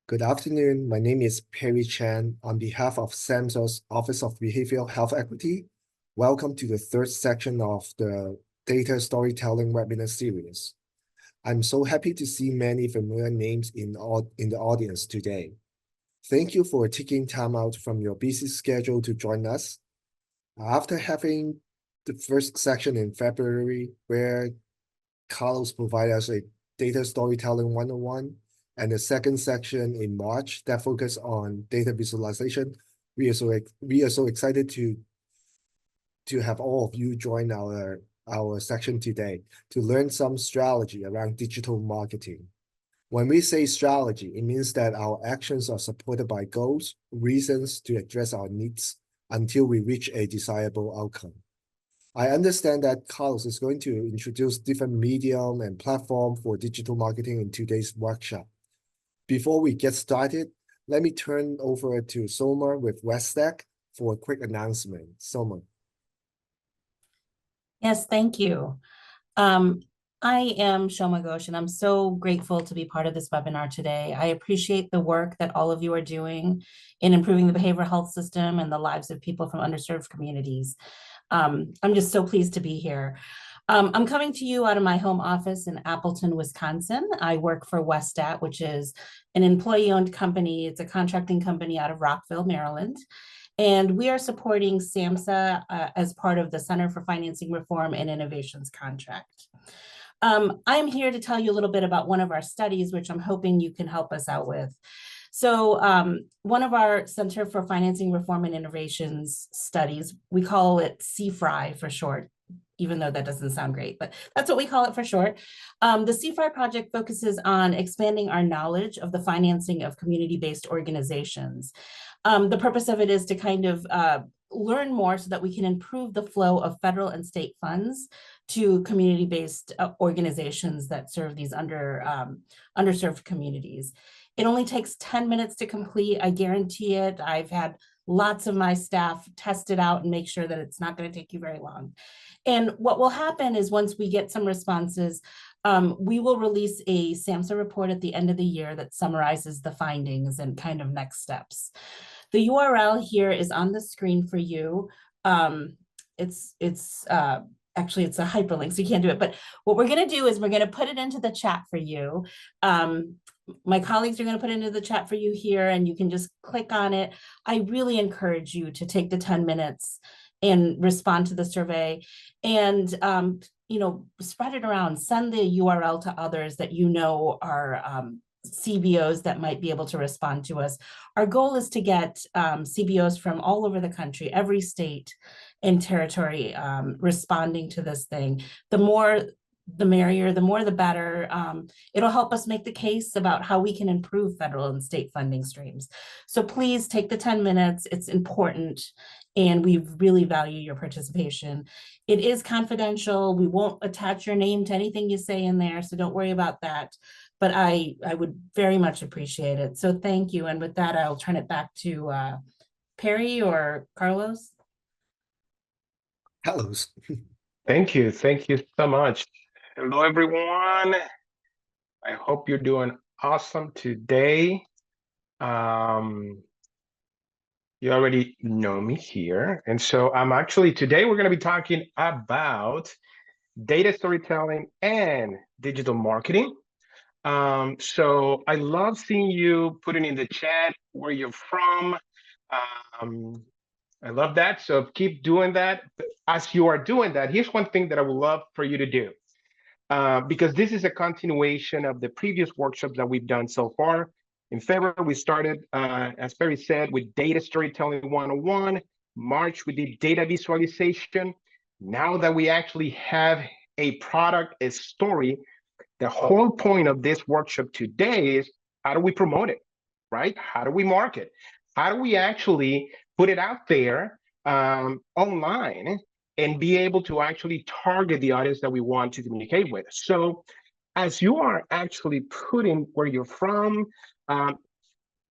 Good afternoon. My name is Perry Chan. On behalf of SAMHSA's Office of Behavioral Health Equity, welcome to the third section of the Data Storytelling Webinar Series. I'm so happy to see many familiar names in the audience today. Thank you for taking time out from your busy schedule to join us. After having the first section in February, where Carlos provided us a Data Storytelling 101, and the second section in March that focused on data visualization, we are so excited to have all of you join our section today to learn some strategy around digital marketing. When we say strategy, it means that our actions are supported by goals, reasons to address our needs until we reach a desirable outcome. I understand that Carlos is going to introduce different medium and platform for digital marketing in today's workshop. Before we get started, let me turn over to Soma with Westack for a quick announcement. Soma. Yes, thank you. I am Shoma Ghosh, and I'm so grateful to be part of this webinar today. I appreciate the work that all of you are doing in improving the behavioral health system and the lives of people from underserved communities. I'm just so pleased to be here. I'm coming to you out of my home office in Appleton, Wisconsin. I work for Westat, which is an employee-owned company. It's a contracting company out of Rockville, Maryland. And we are supporting SAMHSA as part of the Center for Financing Reform and Innovations contract. I'm here to tell you a little bit about one of our studies, which I'm hoping you can help us out with. So one of our Center for Financing Reform and Innovations studies, we call it CFRI for short, even though that doesn't sound great, but that's what we call it for short. The CFRI project focuses on expanding our knowledge of the financing of community-based organizations. The purpose of it is to kind of learn more so that we can improve the flow of federal and state funds to community-based organizations that serve these underserved communities. It only takes 10 minutes to complete. I guarantee it. I've had lots of my staff test it out and make sure that it's not going to take you very long. And what will happen is once we get some responses, we will release a SAMHSA report at the end of the year that summarizes the findings and kind of next steps. The URL here is on the screen for you. Actually, it's a hyperlink, so you can't do it. But what we're going to do is we're going to put it into the chat for you. My colleagues are going to put it into the chat for you here, and you can just click on it. I really encourage you to take the 10 minutes and respond to the survey and spread it around. Send the URL to others that you know are CBOs that might be able to respond to us. Our goal is to get CBOs from all over the country, every state and territory responding to this thing. The more the merrier, the more the better. It'll help us make the case about how we can improve federal and state funding streams. So please take the 10 minutes. It's important, and we really value your participation. It is confidential. We won't attach your name to anything you say in there, so don't worry about that. But I would very much appreciate it. So thank you. And with that, I'll turn it back to Perry or Carlos. Carlos. Thank you. Thank you so much. Hello, everyone. I hope you're doing awesome today. You already know me here. And so today we're going to be talking about data storytelling and digital marketing. So I love seeing you putting in the chat where you're from. I love that. So keep doing that. As you are doing that, here's one thing that I would love for you to do. Because this is a continuation of the previous workshops that we've done so far. In February, we started, as Perry said, with Data Storytelling 101. March, we did data visualization. Now that we actually have a product, a story, the whole point of this workshop today is how do we promote it, right? How do we market? How do we actually put it out there online and be able to actually target the audience that we want to communicate with? So as you are actually putting where you're from,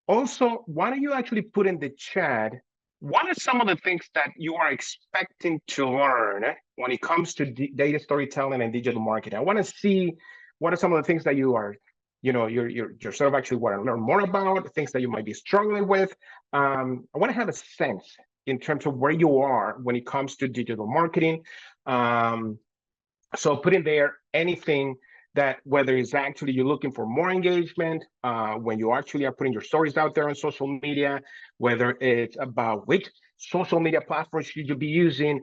also, why don't you actually put in the chat, what are some of the things that you are expecting to learn when it comes to data storytelling and digital marketing? I want to see what are some of the things that you are you're sort of actually want to learn more about, things that you might be struggling with. I want to have a sense in terms of where you are when it comes to digital marketing. So put in there anything that, whether it's actually you're looking for more engagement, when you actually are putting your stories out there on social media, whether it's about which social media platforms should you be using,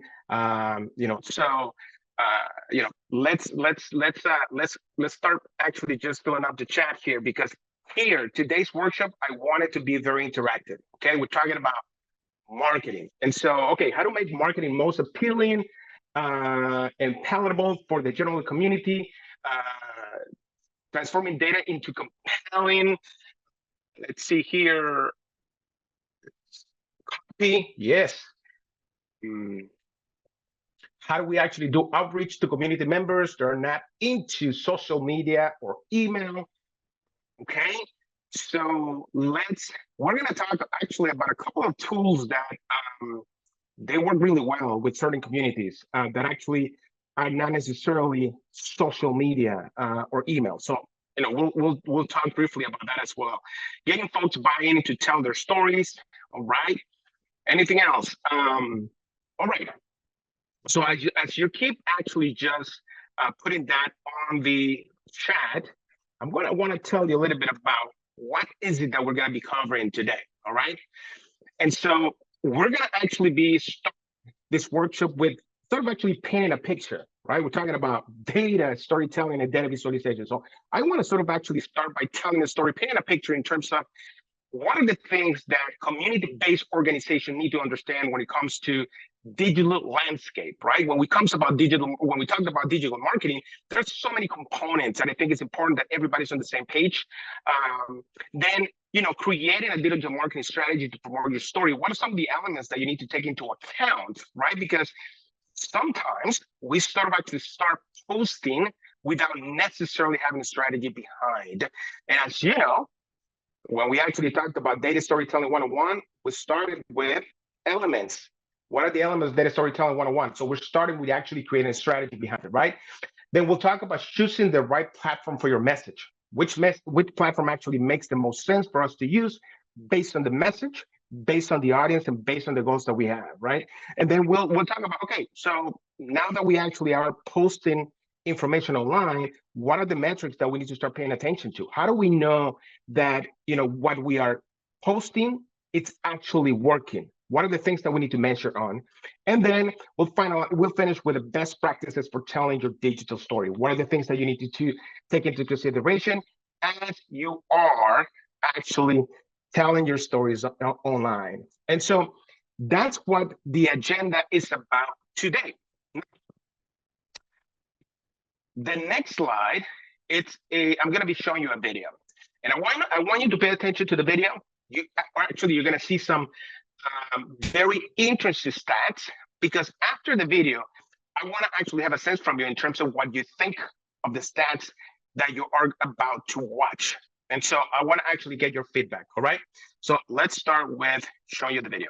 let's start actually just filling up the chat here, because here, today's workshop, I want it to be very interactive. Okay, we're talking about marketing. And so, okay, how to make marketing most appealing and palatable for the general community, transforming data into compelling, let's see here, copy, yes. How do we actually do outreach to community members that are not into social media or email? Okay, so we're going to talk actually about a couple of tools that they work really well with certain communities that actually are not necessarily social media or email. So we'll talk briefly about that as well. Getting folks buy-in to tell their stories. All right. Anything else? All right. So as you keep actually just putting that on the chat, I'm going to want to tell you a little bit about what is it that we're going to be covering today. All right. And so we're going to actually be starting this workshop with sort of actually painting a picture, right? We're talking about data, storytelling, and data visualization. So I want to sort of actually start by telling a story, painting a picture in terms of what are the things that community-based organizations need to understand when it comes to digital landscape, right? When we talk about digital marketing, there's so many components, and I think it's important that everybody's on the same page. Then, creating a digital marketing strategy to promote your story. What are some of the elements that you need to take into account, right? Because sometimes we start posting without necessarily having a strategy behind. And as you know, when we actually talked about data storytelling 101, we started with elements. What are the elements of data storytelling 101? So we're starting with actually creating a strategy behind it, right? Then we'll talk about choosing the right platform for your message. Which platform actually makes the most sense for us to use based on the message, based on the audience, and based on the goals that we have, right? And then we'll talk about, okay, so now that we actually are posting information online, what are the metrics that we need to start paying attention to? How do we know that what we are posting, it's actually working? What are the things that we need to measure on? And then we'll finish with the best practices for telling your digital story. What are the things that you need to take into consideration as you are actually telling your stories online? And so that's what the agenda is about today. The next slide, I'm going to be showing you a video, and I want you to pay attention to the video. You're going to see some very interesting stats, because after the video, I want to actually have a sense from you in terms of what you think of the stats that you are about to watch. And so I want to actually get your feedback. All right. So let's start with showing you the video.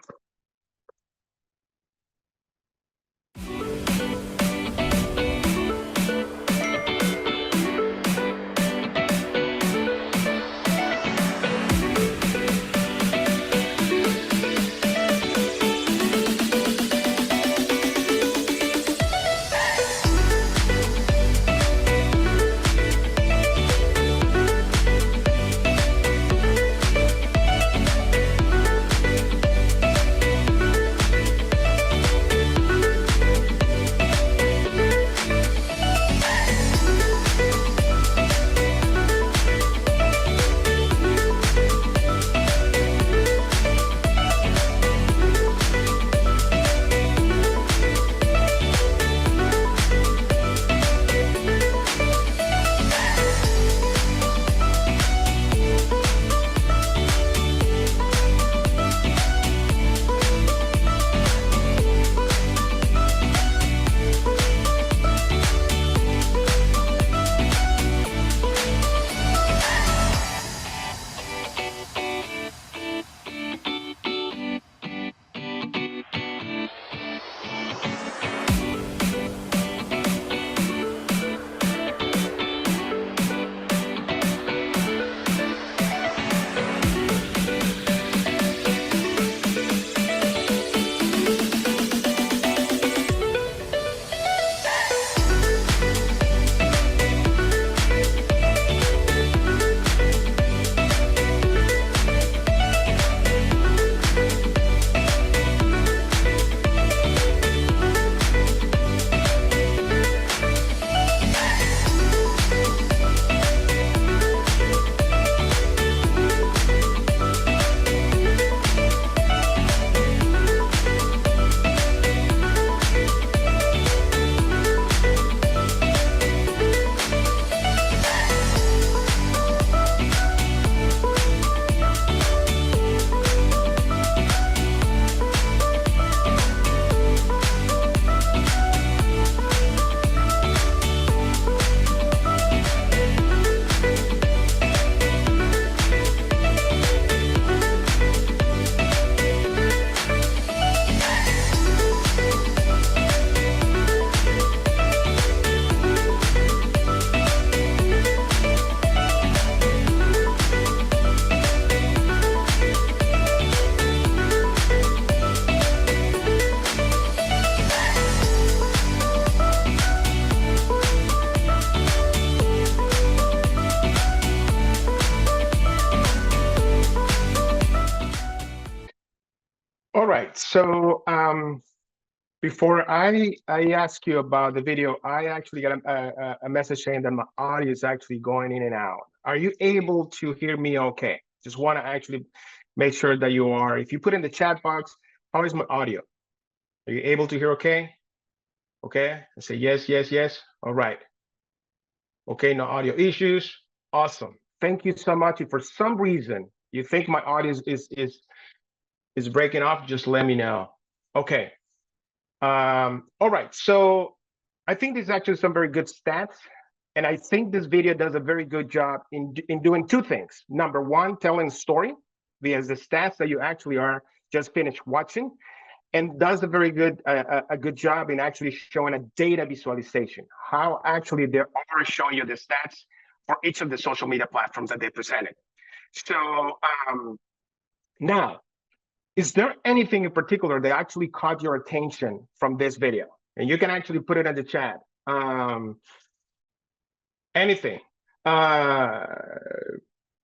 All right, so before I ask you about the video, I actually got a message saying that my audio is actually going in and out. Are you able to hear me okay? Just want to actually make sure that you are. If you put in the chat box, how is my audio? Are you able to hear okay? Okay, I say yes, yes, yes. All right. Okay, no audio issues. Awesome. Thank you so much. If for some reason you think my audio is breaking off, just let me know. Okay. All right, so I think there's actually some very good stats, and I think this video does a very good job in doing two things. Number one, telling a story via the stats that you actually are just finished watching, and does a very good a good job in actually showing a data visualization, how actually they are showing you the stats for each of the social media platforms that they presented. So now, is there anything in particular that actually caught your attention from this video? And you can actually put it in the chat. Anything.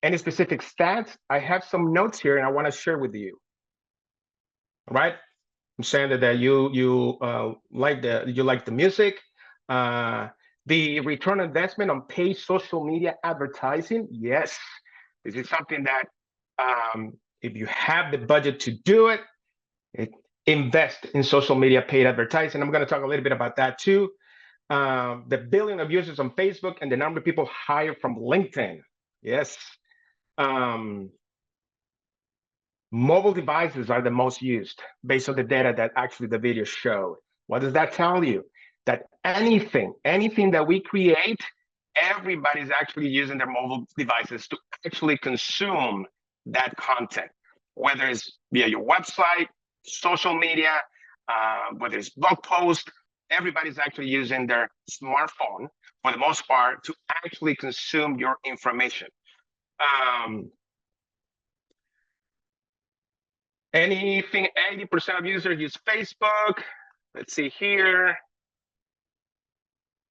Any specific stats? I have some notes here and I want to share with you. All right. I'm saying that you like the music. The return on investment on paid social media advertising. Yes, this is something that if you have the budget to do it, invest in social media paid advertising. I'm going to talk a little bit about that too. The billion of users on Facebook and the number of people hired from LinkedIn. Yes. Mobile devices are the most used based on the data that actually the video showed. What does that tell you? That anything that we create, everybody's actually using their mobile devices to actually consume that content, whether it's via your website, social media, whether it's blog post, everybody's actually using their smartphone for the most part to actually consume your information. Anything, 80% of users use Facebook. Let's see here.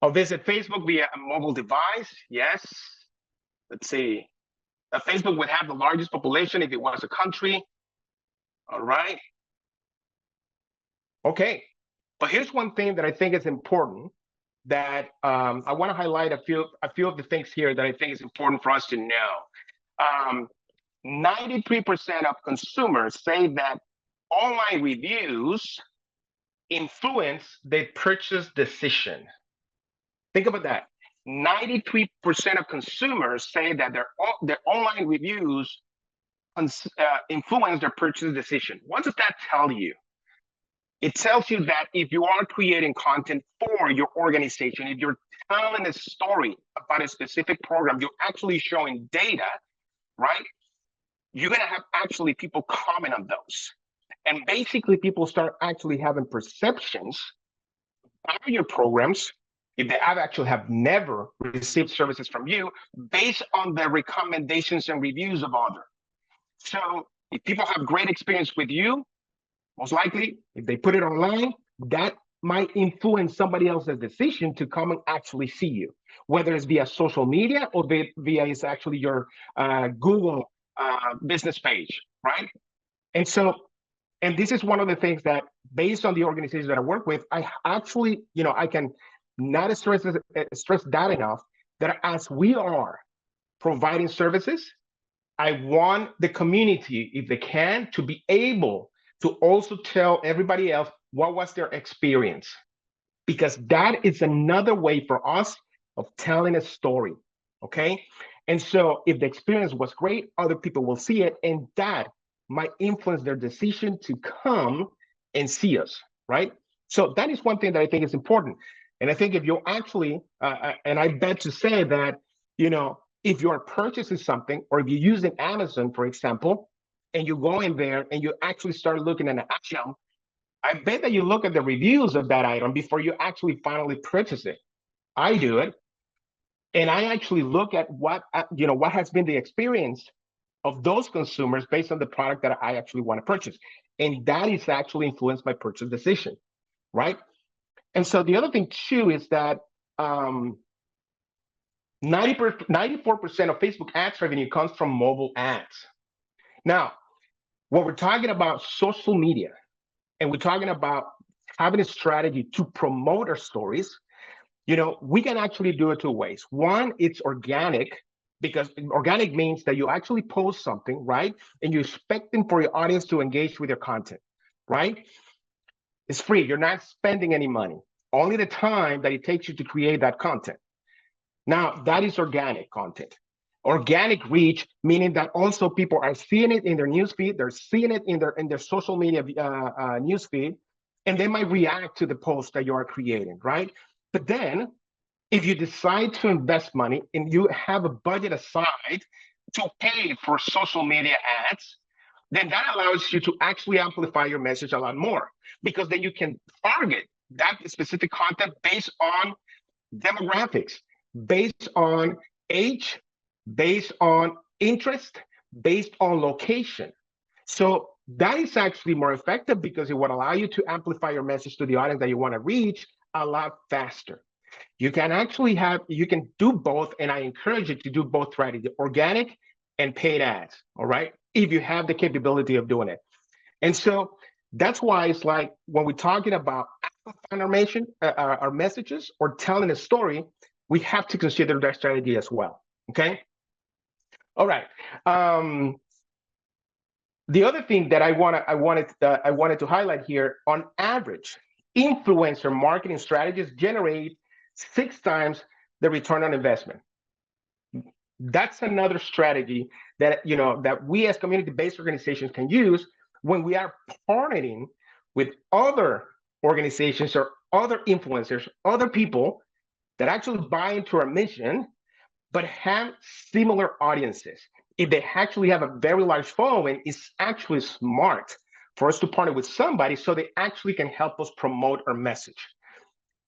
I'll visit Facebook via a mobile device. Yes. Let's see. Facebook would have the largest population if it was a country. All right. Okay. But here's one thing that I think is important that I want to highlight a few of the things here that I think is important for us to know. 93% of consumers say that online reviews influence their purchase decision. Think about that. 93% of consumers say that their online reviews influence their purchase decision. What does that tell you? It tells you that if you are creating content for your organization, if you're telling a story about a specific program, you're actually showing data, right? You're going to have actually people comment on those. And basically, people start actually having perceptions about your programs if they actually have never received services from you based on the recommendations and reviews of others. So if people have great experience with you, most likely, if they put it online, that might influence somebody else's decision to come and actually see you, whether it's via social media or via it's actually your Google business page, right? And so, and this is one of the things that, based on the organizations that I work with, I actually, I can not stress that enough, that as we are providing services, I want the community, if they can, to be able to also tell everybody else what was their experience, because that is another way for us of telling a story, okay? And so if the experience was great, other people will see it, and that might influence their decision to come and see us, right? So that is one thing that I think is important. And I think if you actually, and I bet to say that, if you're purchasing something, or if you're using Amazon, for example, and you go in there and you actually start looking at an item, I bet that you look at the reviews of that item before you actually finally purchase it. I do it. And I actually look at what has been the experience of those consumers based on the product that I actually want to purchase. And that is actually influenced my purchase decision, right? And so the other thing too is that 94% of Facebook ads revenue comes from mobile ads. Now, when we're talking about social media and we're talking about having a strategy to promote our stories, we can actually do it two ways. One, it's organic, because organic means that you actually post something, right? And you're expecting for your audience to engage with your content, right? It's free. You're not spending any money, only the time that it takes you to create that content. Now, that is organic content. Organic reach, meaning that also people are seeing it in their newsfeed, they're seeing it in their social media newsfeed, and they might react to the post that you are creating, right? But then, if you decide to invest money and you have a budget aside to pay for social media ads, then that allows you to actually amplify your message a lot more, because then you can target that specific content based on demographics, based on age, based on interest, based on location. So that is actually more effective because it would allow you to amplify your message to the audience that you want to reach a lot faster. You can actually you can do both, and I encourage you to do both strategy, organic and paid ads, all right? If you have the capability of doing it. And so that's why it's like when we're talking about amplifying our messages or telling a story, we have to consider that strategy as well, okay? All right. The other thing that I wanted to highlight here, on average, influencer marketing strategies generate 6 times the return on investment. That's another strategy that that we as community-based organizations can use when we are partnering with other organizations or other influencers, other people that actually buy into our mission, but have similar audiences. If they actually have a very large following, it's actually smart for us to partner with somebody so they actually can help us promote our message.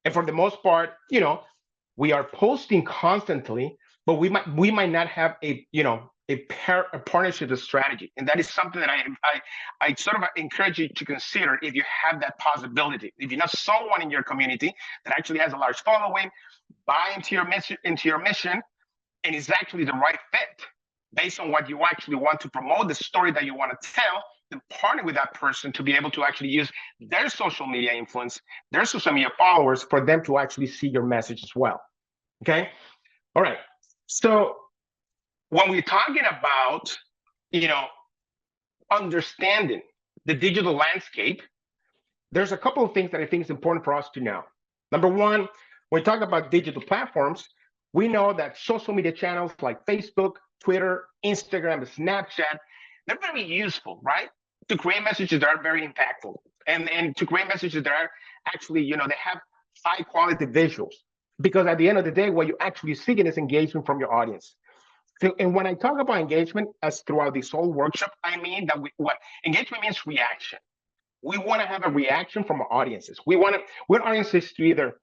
And for the most part, we are posting constantly, but we might not have a partnership strategy, and that is something that I sort of encourage you to consider if you have that possibility. If you know someone in your community that actually has a large following, buy into your mission, and is actually the right fit based on what you actually want to promote, the story that you want to tell, then partner with that person to be able to actually use their social media influence, their social media followers, for them to actually see your message as well. Okay. All right. So when we're talking about, understanding the digital landscape, there's a couple of things that I think is important for us to know. Number one, when we talk about digital platforms, we know that social media channels like Facebook, Twitter, Instagram, Snapchat, they're very useful, right? To create messages that are very impactful, and to create messages that are actually, they have high quality visuals. Because at the end of the day, what you actually seeking is engagement from your audience. So, and when I talk about engagement, as throughout this whole workshop, I mean that what engagement means reaction. We want to have a reaction from our audiences. We want audiences to either,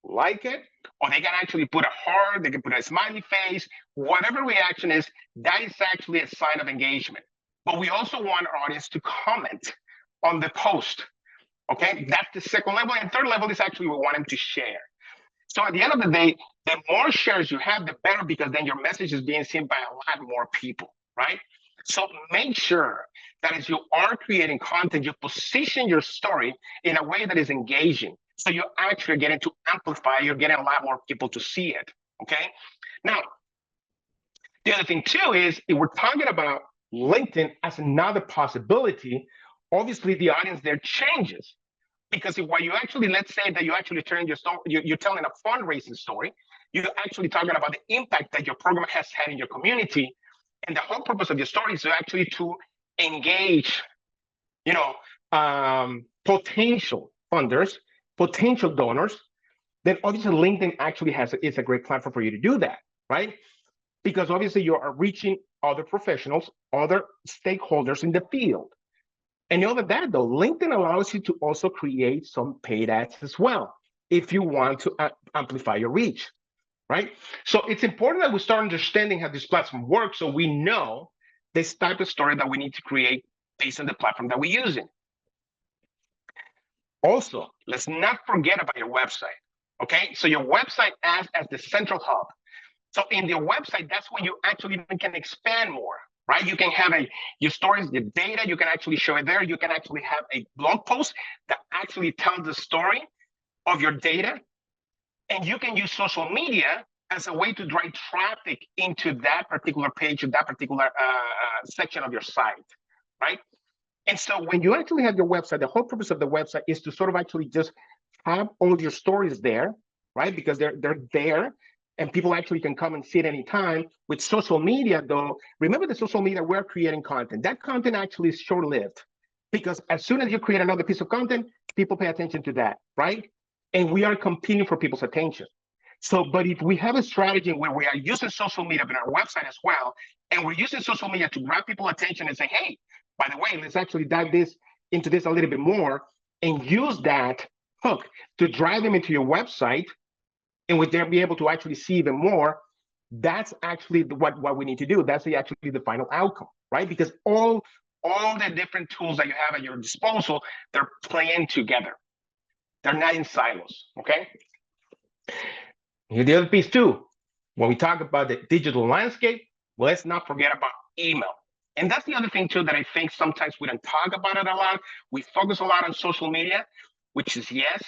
like it, or they can actually put a heart, they can put a smiley face, whatever reaction is, that is actually a sign of engagement. But we also want our audience to comment on the post. Okay, that's the second level. And third level is actually we want them to share. So at the end of the day, the more shares you have, the better, because then your message is being seen by a lot more people, right? So make sure that as you are creating content, you position your story in a way that is engaging. So you're actually getting to amplify, you're getting a lot more people to see it, okay? Now, the other thing too is, if we're talking about LinkedIn as another possibility, obviously the audience there changes. Because what you actually, let's say that you actually turn your story, you're telling a fundraising story, you're actually talking about the impact that your program has had in your community. And the whole purpose of your story is actually to engage, potential funders, potential donors. Then obviously LinkedIn actually is a great platform for you to do that, right? Because obviously you are reaching other professionals, other stakeholders in the field. And other than that, though, LinkedIn allows you to also create some paid ads as well, if you want to amplify your reach, right? So it's important that we start understanding how this platform works, so we know this type of story that we need to create based on the platform that we're using. Also, let's not forget about your website, okay? So your website acts as the central hub. So in your website, that's when you actually can expand more. right? You can have your stories, the data, you can actually show it there. You can actually have a blog post that actually tells the story of your data. And you can use social media as a way to drive traffic into that particular page or that particular section of your site, right? And so when you actually have your website, the whole purpose of the website is to sort of actually just have all your stories there, right? Because they're there and people actually can come and see it anytime. With social media, though, remember the social media, we're creating content. That content actually is short-lived because as soon as you create another piece of content, people pay attention to that, right? And we are competing for people's attention. So, but if we have a strategy where we are using social media on our website as well, and we're using social media to grab people's attention and say, hey, by the way, let's actually dive into this a little bit more and use that hook to drive them into your website, and would they'll be able to actually see even more. That's actually what we need to do. That's actually the final outcome, right? Because all the different tools that you have at your disposal, they're playing together. They're not in silos, okay? Here's the other piece too. When we talk about the digital landscape, well, let's not forget about email. And that's the other thing too that I think sometimes we don't talk about it a lot. We focus a lot on social media, which is yes,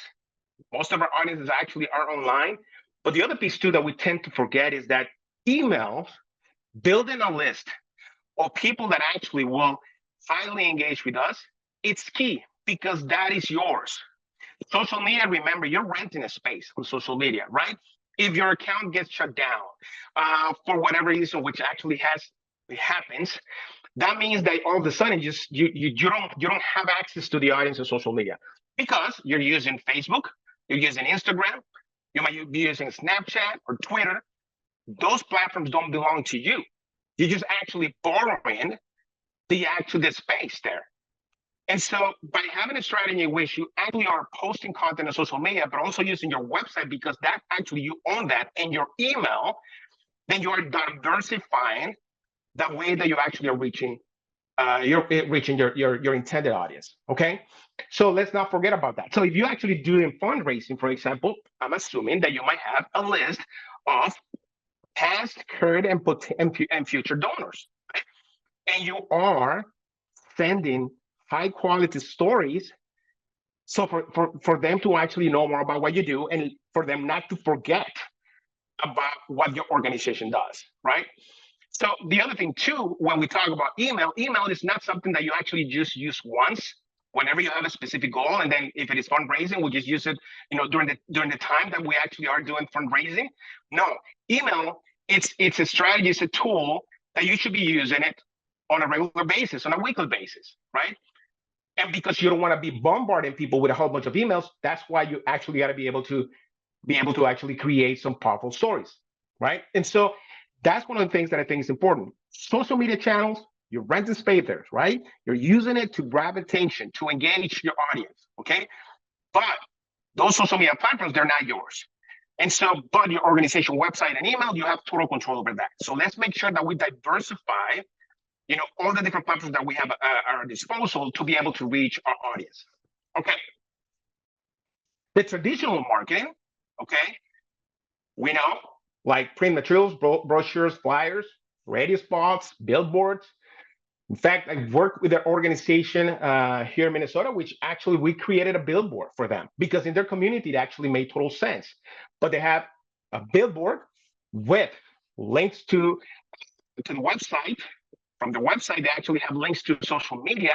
most of our audiences actually are online. But the other piece too that we tend to forget is that email, building a list of people that actually will highly engage with us, it's key because that is yours. Social media, remember, you're renting a space on social media, right? If your account gets shut down for whatever reason, which actually happens, that means that all of a sudden you don't have access to the audience of social media because you're using Facebook, you're using Instagram, you might be using Snapchat or Twitter. Those platforms don't belong to you. You're just actually borrowing the space there. And so by having a strategy in which you actually are posting content on social media, but also using your website because that actually you own that, and your email, then you are diversifying that way that you actually are reaching your intended audience. Okay, so let's not forget about that. So if you actually do fundraising, for example, I'm assuming that you might have a list of past, current, and future donors, right? And you are sending high quality stories, so for them to actually know more about what you do and for them not to forget about what your organization does, right? So the other thing too, when we talk about email is not something that you actually just use once whenever you have a specific goal, and then if it is fundraising, we just use it, during the time that we actually are doing fundraising. No, email, it's a strategy, it's a tool that you should be using it on a regular basis, on a weekly basis, right? And because you don't want to be bombarding people with a whole bunch of emails, that's why you actually got to be able to actually create some powerful stories, right? And so that's one of the things that I think is important. Social media channels, you're renting space there, right? You're using it to grab attention, to engage your audience, okay? But those social media platforms, they're not yours. And so, but your organization website and email, you have total control over that. So let's make sure that we diversify all the different platforms that we have at our disposal to be able to reach our audience. Okay. The traditional marketing, okay, we know, like print materials, brochures, flyers, radio spots, billboards. In fact, I worked with an organization here in Minnesota, which actually we created a billboard for them because in their community, it actually made total sense. But they have a billboard with links to the website. From the website, they actually have links to social media.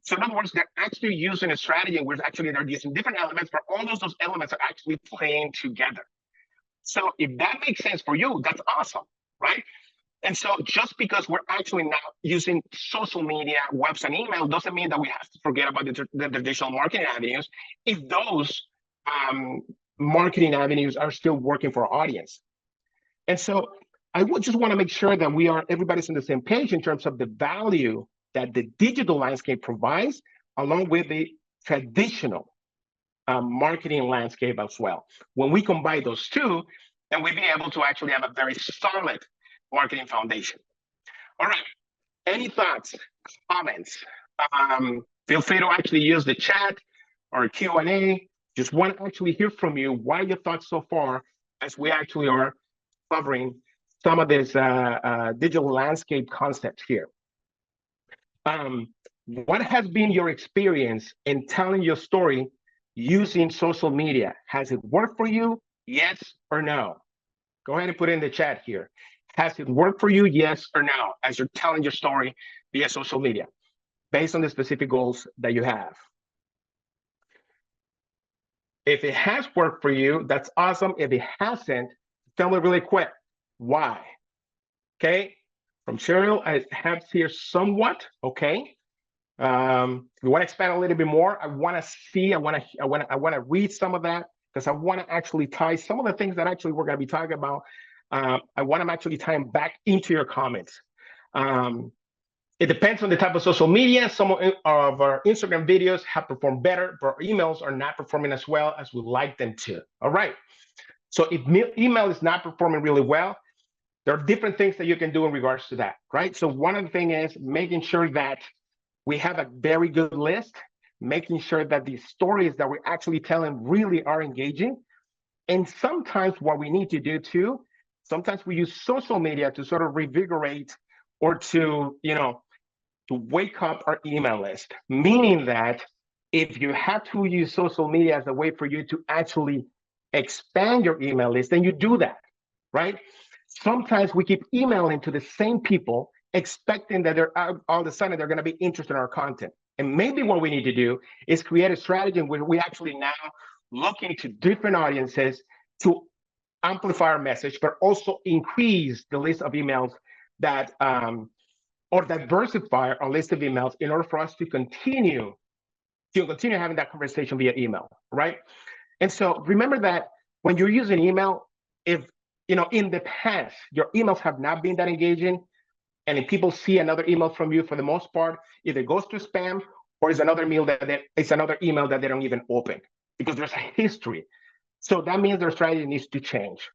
So in other words, they're actually using a strategy where actually they're using different elements, but all those elements are actually playing together. So if that makes sense for you, that's awesome, right? And so just because we're actually now using social media, website, and email doesn't mean that we have to forget about the traditional marketing avenues if those marketing avenues are still working for our audience. And so I would just want to make sure that everybody's on the same page in terms of the value that the digital landscape provides, along with the traditional marketing landscape as well. When we combine those two, then we'll be able to actually have a very solid marketing foundation. All right. Any thoughts, comments? Feel free to actually use the chat or Q&A. Just want to actually hear from you. What are your thoughts so far as we actually are covering some of this digital landscape concepts here? What has been your experience in telling your story using social media? Has it worked for you? Yes or no? Go ahead and put it in the chat here. Has it worked for you? Yes or no? As you're telling your story via social media, based on the specific goals that you have. If it has worked for you, that's awesome. If it hasn't, tell me really quick why. Okay. From Cheryl, I have here somewhat. Okay. We want to expand a little bit more. I want to see. I want to read some of that because I want to actually tie some of the things that actually we're going to be talking about. I want to actually tie them back into your comments. It depends on the type of social media. Some of our Instagram videos have performed better, but our emails are not performing as well as we like them to. All right. So if email is not performing really well, there are different things that you can do in regards to that, right? So one of the things is making sure that we have a very good list, making sure that the stories that we're actually telling really are engaging. And sometimes what we need to do too, sometimes we use social media to sort of revigorate or to, to wake up our email list, meaning that if you have to use social media as a way for you to actually expand your email list, then you do that, right? Sometimes we keep emailing to the same people, expecting that they're all of a sudden they're going to be interested in our content. And maybe what we need to do is create a strategy where we actually now look into different audiences to amplify our message, but also increase the list of emails that or diversify our list of emails in order for us to continue having that conversation via email, right? And so remember that when you're using email, if in the past your emails have not been that engaging, and if people see another email from you, for the most part, either goes to spam or is another email that they don't even open because there's a history. So that means their strategy needs to change.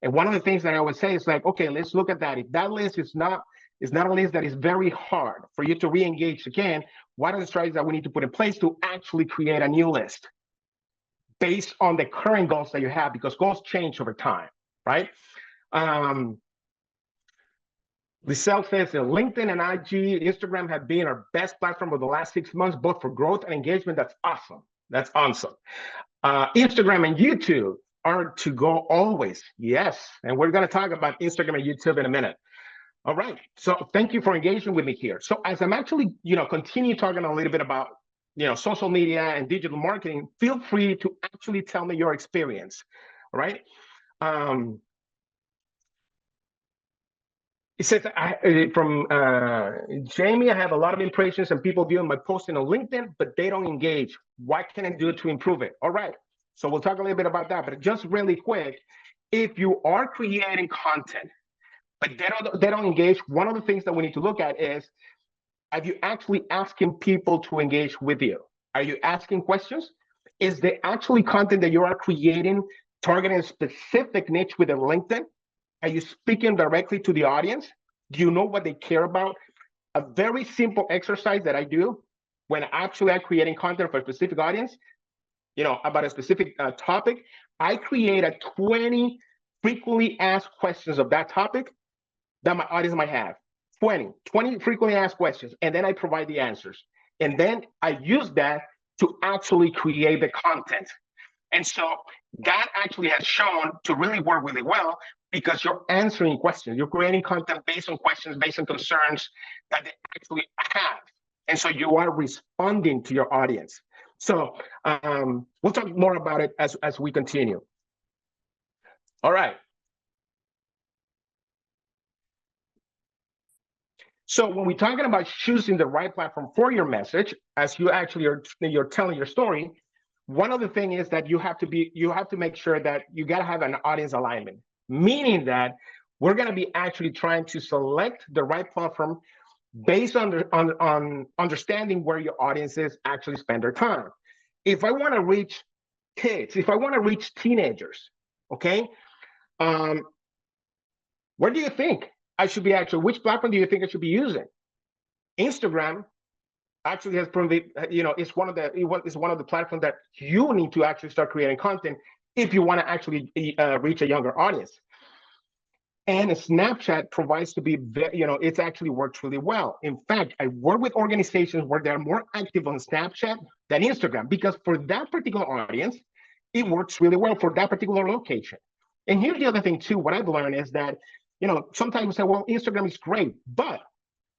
And one of the things that I always say is like, okay, let's look at that. If that list is not a list that is very hard for you to re-engage again, what are the strategies that we need to put in place to actually create a new list based on the current goals that you have, because goals change over time, right? Liselle says that LinkedIn and IG, Instagram have been our best platform over the last 6 months, both for growth and engagement. That's awesome. That's awesome. Instagram and YouTube are to go always. Yes. And we're going to talk about Instagram and YouTube in a minute. All right. So thank you for engaging with me here. So as I'm actually, continue talking a little bit about, social media and digital marketing, feel free to actually tell me your experience. All right. It says from Jamie, I have a lot of impressions and people viewing my posting on LinkedIn, but they don't engage. What can I do to improve it? All right. So we'll talk a little bit about that, but just really quick, if you are creating content, but they don't engage, one of the things that we need to look at is, are you actually asking people to engage with you? Are you asking questions? Is the actually content that you are creating targeting a specific niche within LinkedIn? Are you speaking directly to the audience? Do you know what they care about? A very simple exercise that I do when actually I'm creating content for a specific audience, about a specific topic, I create a 20 frequently asked questions of that topic that my audience might have. 20 frequently asked questions, and then I provide the answers. And then I use that to actually create the content. And so that actually has shown to really work really well because you're answering questions. You're creating content based on questions, based on concerns that they actually have. And so you are responding to your audience. So we'll talk more about it as we continue. All right. So when we're talking about choosing the right platform for your message, as you actually you're telling your story, one of the things is that you have to make sure that you got to have an audience alignment, meaning that we're going to be actually trying to select the right platform based on understanding where your audiences actually spend their time. If I want to reach kids, if I want to reach teenagers, okay, where do you think I should be which platform do you think I should be using? Instagram actually has proven, it's one of the platforms that you need to actually start creating content if you want to actually reach a younger audience. And Snapchat provides to be, it's actually worked really well. In fact, I work with organizations where they're more active on Snapchat than Instagram, because for that particular audience, it works really well for that particular location. And here's the other thing too, what I've learned is that, sometimes we say, well, Instagram is great, but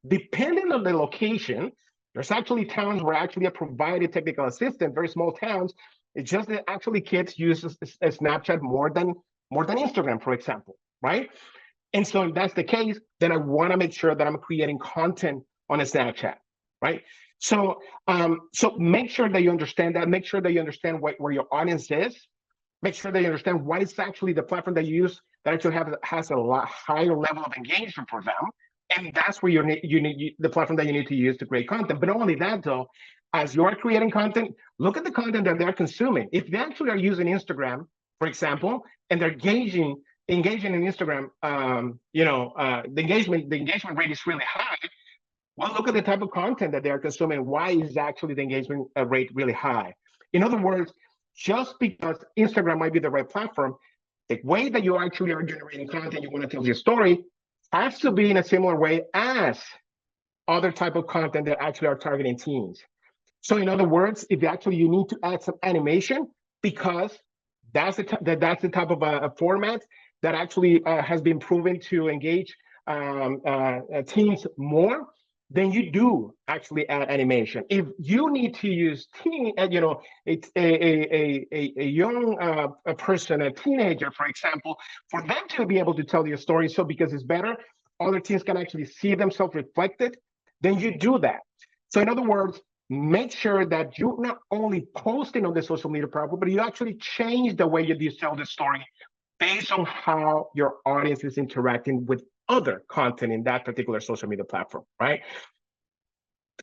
depending on the location, there's actually towns where actually a provided technical assistant, very small towns, it's just that actually kids use Snapchat more than Instagram, for example, right? And so if that's the case, then I want to make sure that I'm creating content on a Snapchat, right? So, so make sure that you understand that. Make sure that you understand where your audience is. Make sure that you understand what is actually the platform that you use that actually has a lot higher level of engagement for them. And that's where you need the platform that you need to use to create content. But not only that, though, as you are creating content, look at the content that they're consuming. If they actually are using Instagram, for example, and they're engaging in Instagram, the engagement rate is really high. Well, look at the type of content that they are consuming. Why is actually the engagement rate really high? In other words, just because Instagram might be the right platform, the way that you actually are generating content, you want to tell your story, has to be in a similar way as other type of content that actually are targeting teens. So in other words, if actually you need to add some animation, because that's the type of a format that actually has been proven to engage teens more, then you do actually add animation. If you need to use it's a young person, a teenager, for example, for them to be able to tell your story, so because it's better, other teens can actually see themselves reflected, then you do that. So in other words, make sure that you're not only posting on the social media platform, but you actually change the way you tell the story based on how your audience is interacting with other content in that particular social media platform, right?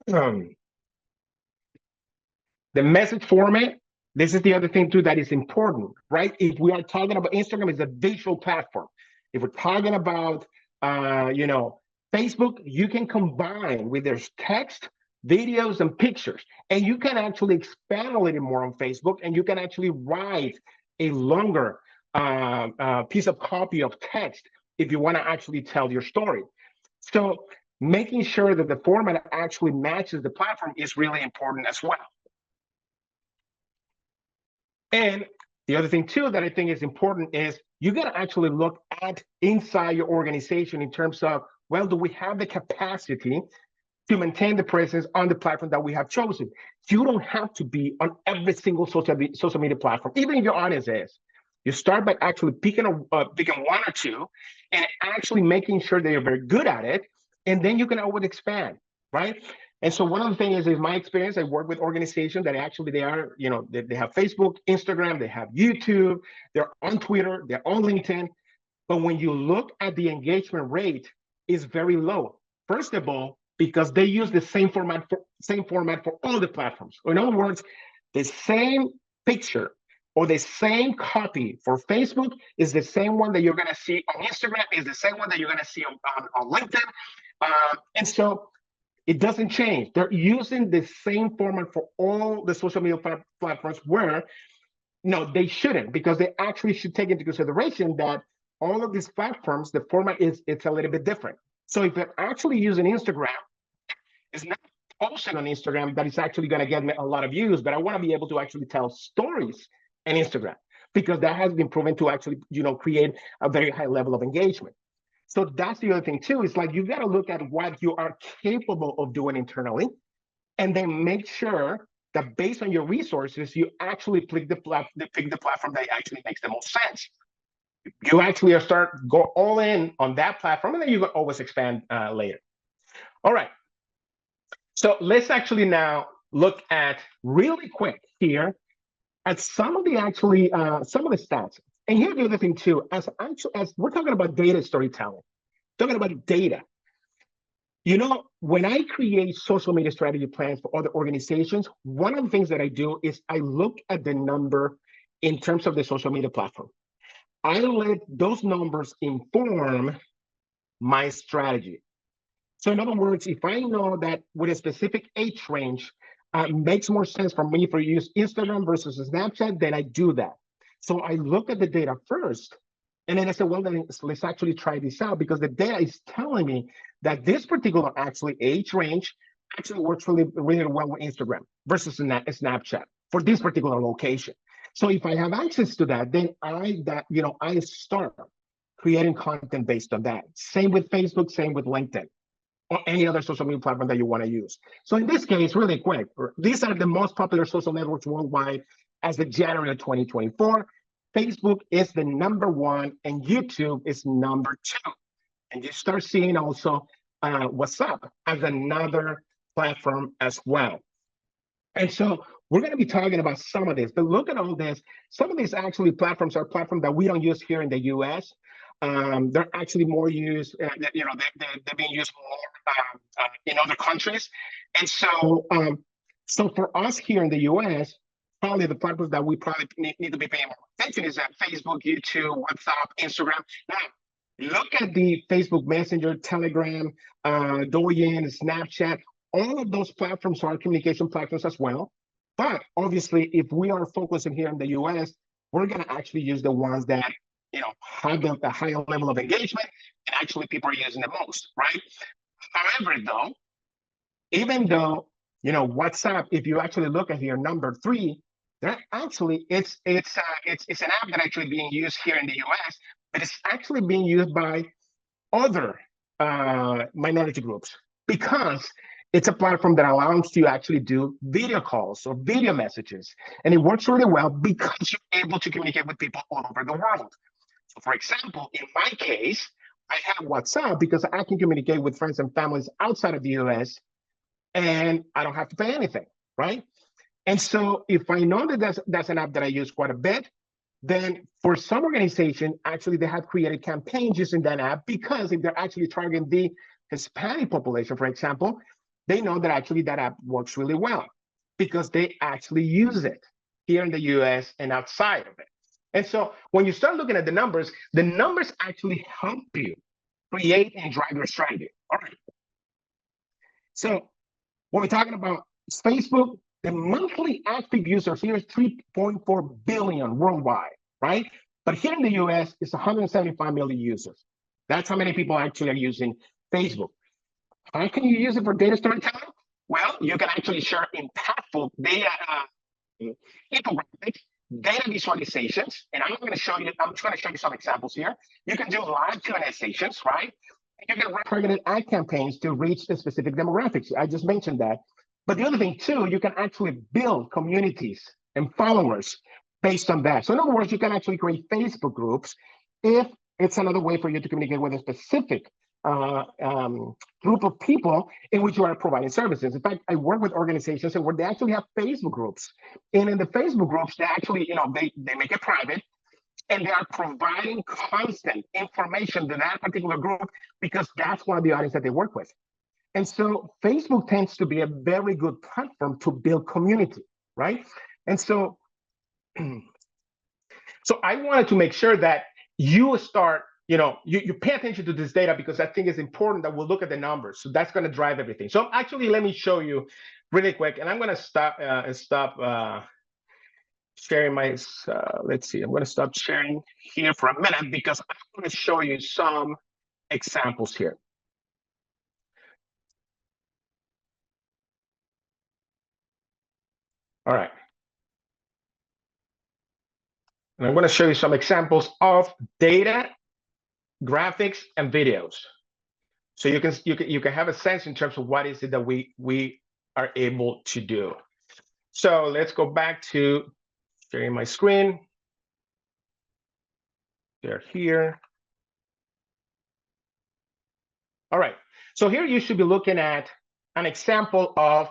The message format, this is the other thing too that is important, right? If we are talking about Instagram, is a visual platform. If we're talking about, Facebook, you can combine with there's text, videos, and pictures, and you can actually expand a little more on Facebook, and you can actually write a longer piece of copy of text if you want to actually tell your story. So making sure that the format actually matches the platform is really important as well. And the other thing too that I think is important is you got to actually look at inside your organization in terms of, well, do we have the capacity to maintain the presence on the platform that we have chosen? You don't have to be on every single social media platform, even if your audience is. You start by actually picking one or two and actually making sure that you're very good at it, and then you can always expand, right? And so one of the things is my experience, I work with organizations that actually they have Facebook, Instagram, they have YouTube, they're on Twitter, they're on LinkedIn. But when you look at the engagement rate, is very low. First of all, because they use the same format for all the platforms. Or in other words, the same picture or the same copy for Facebook is the same one that you're going to see on Instagram, is the same one that you're going to see on LinkedIn. And so it doesn't change. They're using the same format for all the social media platforms, where no, they shouldn't, because they actually should take into consideration that all of these platforms, the format it's a little bit different. So if they're actually using Instagram, it's not posting on Instagram that is actually going to get me a lot of views, but I want to be able to actually tell stories on Instagram, because that has been proven to actually, create a very high level of engagement. So that's the other thing too, is like, you got to look at what you are capable of doing internally, and then make sure that based on your resources, you actually pick the platform that actually makes the most sense. You actually go all in on that platform, and then you can always expand later. All right. So let's actually now look at really quick here at some of the stats. And here's the other thing too, as we're talking about data storytelling, talking about data. When I create social media strategy plans for other organizations, one of the things that I do is I look at the number in terms of the social media platform. I let those numbers inform my strategy. So in other words, if I know that with a specific age range, makes more sense for me for use Instagram versus Snapchat, then I do that. So I look at the data first, And then I said, well, then let's actually try this out, because the data is telling me that this particular actually age range actually works really, really well with Instagram versus Snapchat for this particular location. So if I have access to that, then I start creating content based on that. Same with Facebook, same with LinkedIn, or any other social media platform that you want to use. So in this case, really quick, these are the most popular social networks worldwide as of January of 2024. Facebook is the #1 and YouTube is #2. And you start seeing also WhatsApp as another platform as well. And so we're going to be talking about some of this, but look at all this. Some of these actually platforms are platforms that we don't use here in the US. They're actually more used, they're being used more in other countries. And so, so for us here in the US, probably the platforms that we probably need to be paying more attention is that Facebook, YouTube, WhatsApp, Instagram. Now, look at the Facebook Messenger, Telegram, Douyin, Snapchat. All of those platforms are communication platforms as well. But obviously, if we are focusing here in the US, we're going to actually use the ones that have the higher level of engagement and actually people are using the most, right? However, though, even though WhatsApp, if you actually look at here, #3, that actually it's an app that actually being used here in the US, but it's actually being used by other minority groups, because it's a platform that allows you to actually do video calls or video messages. And it works really well because you're able to communicate with people all over the world. So for example, in my case, I have WhatsApp because I can communicate with friends and families outside of the US and I don't have to pay anything, right? And so if I know that that's an app that I use quite a bit, then for some organization, actually they have created campaigns using that app, because if they're actually targeting the Hispanic population, for example, they know that actually that app works really well because they actually use it here in the US and outside of it. And so when you start looking at the numbers actually help you create and drive your strategy. All right. So when we're talking about Facebook, the monthly active users here is 3.4 billion worldwide, right? But here in the US, it's 175 million users. That's how many people actually are using Facebook. How can you use it for data storytelling? Well, you can actually share impactful data infographics, data visualizations, and I'm just going to show you some examples here. You can do live Q&A sessions, right? And you can run targeted ad campaigns to reach the specific demographics. I just mentioned that. But the other thing too, you can actually build communities and followers based on that. So in other words, you can actually create Facebook groups if it's another way for you to communicate with a specific group of people in which you are providing services. In fact, I work with organizations where they actually have Facebook groups. And in the Facebook groups, they actually, they make it private, and they are providing constant information to that particular group because that's one of the audience that they work with. And so Facebook tends to be a very good platform to build community, right? And so, so I wanted to make sure that you start, you pay attention to this data, because I think it's important that we'll look at the numbers. So that's going to drive everything. So actually, let me show you really quick, and I'm going to stop sharing my, let's see, I'm going to stop sharing here for a minute because I'm going to show you some examples here. All right. And I'm going to show you some examples of data, graphics, and videos. So you can have a sense in terms of what is it that we are able to do. So let's go back to sharing my screen. They're here. All right. So here you should be looking at an example of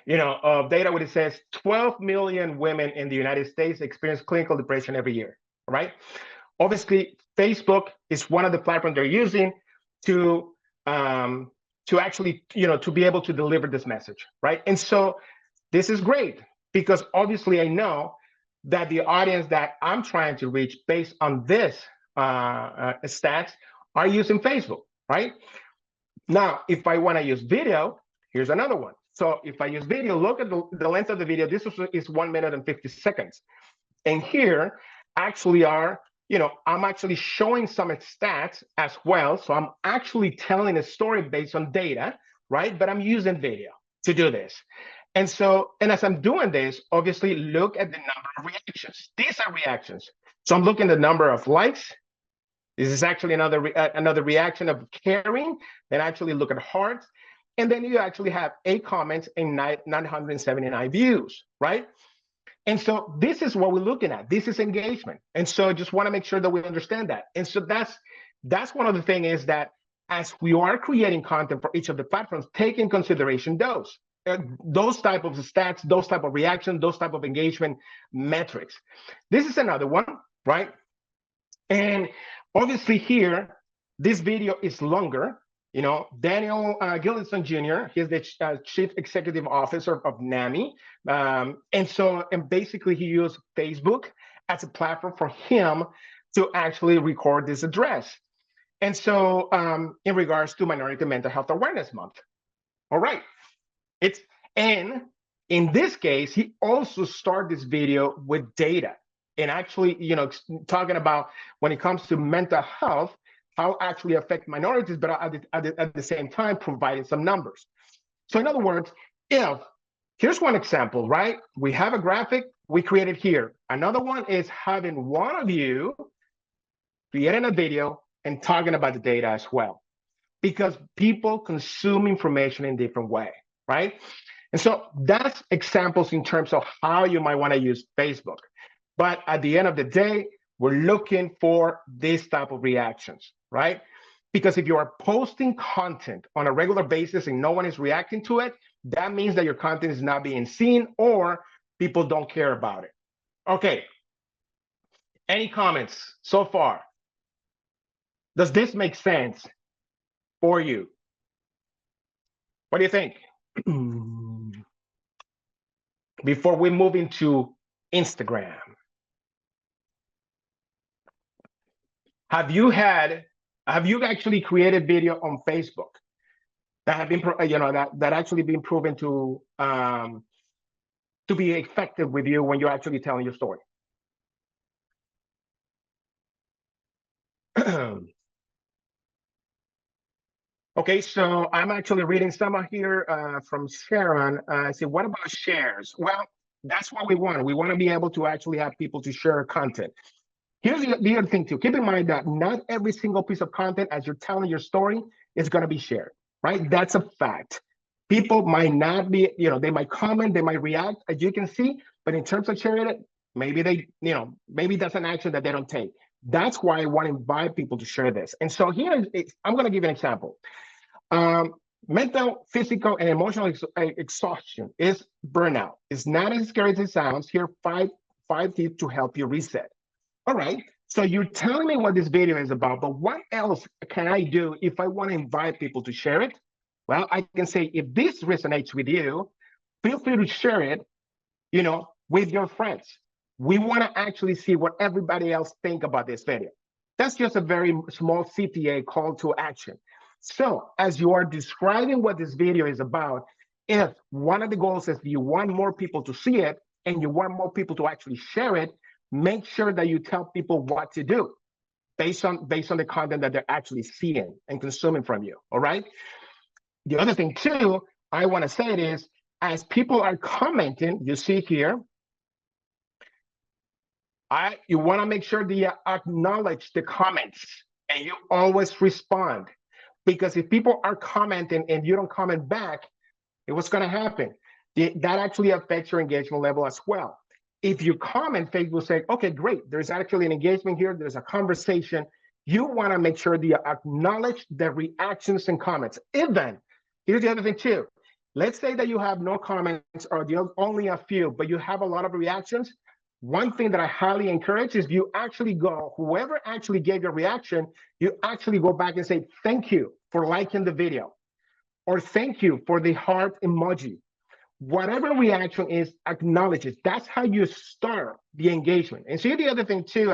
of data where it says 12 million women in the United States experience clinical depression every year, right? Obviously, Facebook is one of the platforms they're using to actually, to be able to deliver this message, right? And so this is great because obviously I know that the audience that I'm trying to reach based on this stats are using Facebook, right? Now, if I want to use video, here's another one. So if I use video, look at the length of the video. This is 1 minute and 50 seconds. And here actually are I'm actually showing some stats as well. So I'm actually telling a story based on data, right? But I'm using video to do this. And as I'm doing this, obviously look at the number of reactions. These are reactions. So I'm looking at the number of likes. This is actually another reaction of caring. Then actually look at hearts. And then you actually have 8 comments and 979 views, right? And so this is what we're looking at. This is engagement. And so I just want to make sure that we understand that. And so that's one of the things is that as we are creating content for each of the platforms, take in consideration those type of stats, those type of reactions, those type of engagement metrics. This is another one, right? And obviously here, this video is longer. Daniel Gillinson Jr., he's the Chief Executive Officer of NAMI. And basically he used Facebook as a platform for him to actually record this address. And so in regards to Minority Mental Health Awareness Month. All right. And in this case, he also started this video with data and actually, talking about when it comes to mental health, how actually affect minorities, but at the same time, providing some numbers. So in other words, here's one example, right? We have a graphic we created here. Another one is having one of you creating a video and talking about the data as well, because people consume information in different way, right? And so that's examples in terms of how you might want to use Facebook. But at the end of the day, we're looking for this type of reactions, right? Because if you are posting content on a regular basis and no one is reacting to it, that means that your content is not being seen or people don't care about it. Okay. Any comments so far? Does this make sense for you? What do you think? Before we move into Instagram. Have you actually created video on Facebook that have been, that actually been proven to be effective with you when you're actually telling your story? Okay, so I'm actually reading some here from Sharon. I say, what about shares? Well, that's what we want. We want to be able to actually have people to share content. Here's the other thing too. Keep in mind that not every single piece of content as you're telling your story is going to be shared, right? That's a fact. People might not be, they might comment, they might react, as you can see, but in terms of sharing it, maybe maybe that's an action that they don't take. That's why I want to invite people to share this. And so here, I'm going to give an example. Mental, physical, and emotional exhaustion is burnout. It's not as scary as it sounds. Here are five tips to help you reset. All right, so you're telling me what this video is about, but what else can I do if I want to invite people to share it? Well, I can say, if this resonates with you, feel free to share it, with your friends. We want to actually see what everybody else think about this video. That's just a very small CTA call to action. So as you are describing what this video is about, if one of the goals is you want more people to see it and you want more people to actually share it, make sure that you tell people what to do based on the content that they're actually seeing and consuming from you. All right. The other thing too, I want to say it is, as people are commenting, you see here, you want to make sure that you acknowledge the comments and you always respond, because if people are commenting and you don't comment back, what's going to happen? That actually affects your engagement level as well. If you comment, Facebook will say, okay, great, there's actually an engagement here, there's a conversation. You want to make sure that you acknowledge the reactions and comments. Even, here's the other thing too. Let's say that you have no comments or only a few, but you have a lot of reactions. One thing that I highly encourage is you actually go, whoever actually gave your reaction, you actually go back and say, thank you for liking the video, or thank you for the heart emoji. Whatever reaction is, acknowledge it. That's how you start the engagement. And see, the other thing too,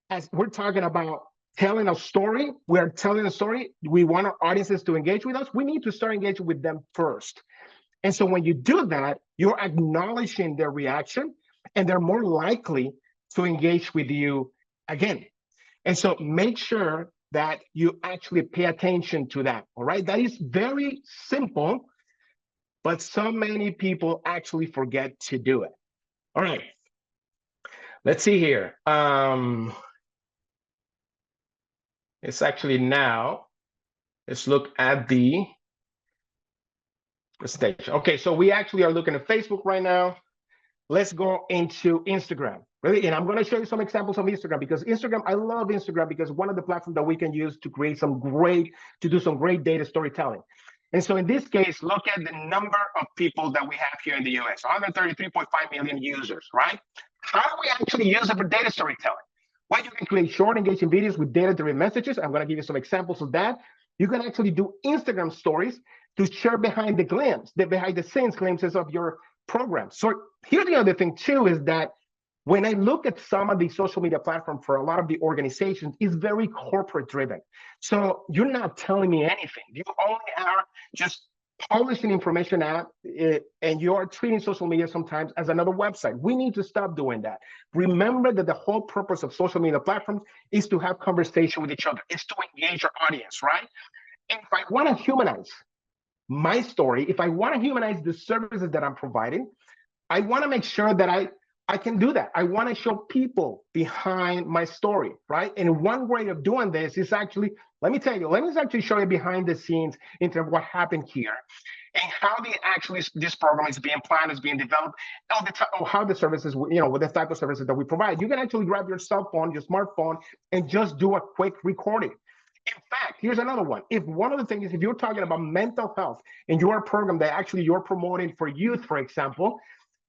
as we're talking about telling a story, we're telling a story, we want our audiences to engage with us, we need to start engaging with them first. And so when you do that, you're acknowledging their reaction, and they're more likely to engage with you again, And so make sure that you actually pay attention to that, all right? That is very simple, but so many people actually forget to do it. All right, let's see here. It's actually now, let's look at the presentation. Okay, so we actually are looking at Facebook right now. Let's go into Instagram. Really, and I'm going to show you some examples of Instagram, because Instagram, I love Instagram because one of the platforms that we can use to create to do some great data storytelling. And so in this case, look at the number of people that we have here in the US, 133.5 million users, right? How do we actually use it for data storytelling? Well, you can create short, engaging videos with data-driven messages. I'm going to give you some examples of that. You can actually do Instagram stories to share behind the scenes glimpses of your program. So here's the other thing too, is that when I look at some of the social media platforms for a lot of the organizations, it's very corporate driven. So you're not telling me anything. You only are just publishing information out, and you're treating social media sometimes as another website. We need to stop doing that. Remember that the whole purpose of social media platforms is to have conversation with each other. It's to engage your audience, right? And if I want to humanize my story, if I want to humanize the services that I'm providing, I want to make sure that I can do that. I want to show people behind my story, right? And one way of doing this is actually, let me actually show you behind the scenes into what happened here and how this program is being planned, is being developed, or how the services, with the type of services that we provide. You can actually grab your cell phone, your smartphone, and just do a quick recording. In fact, here's another one. If one of the things is, if you're talking about mental health in your program that actually you're promoting for youth, for example,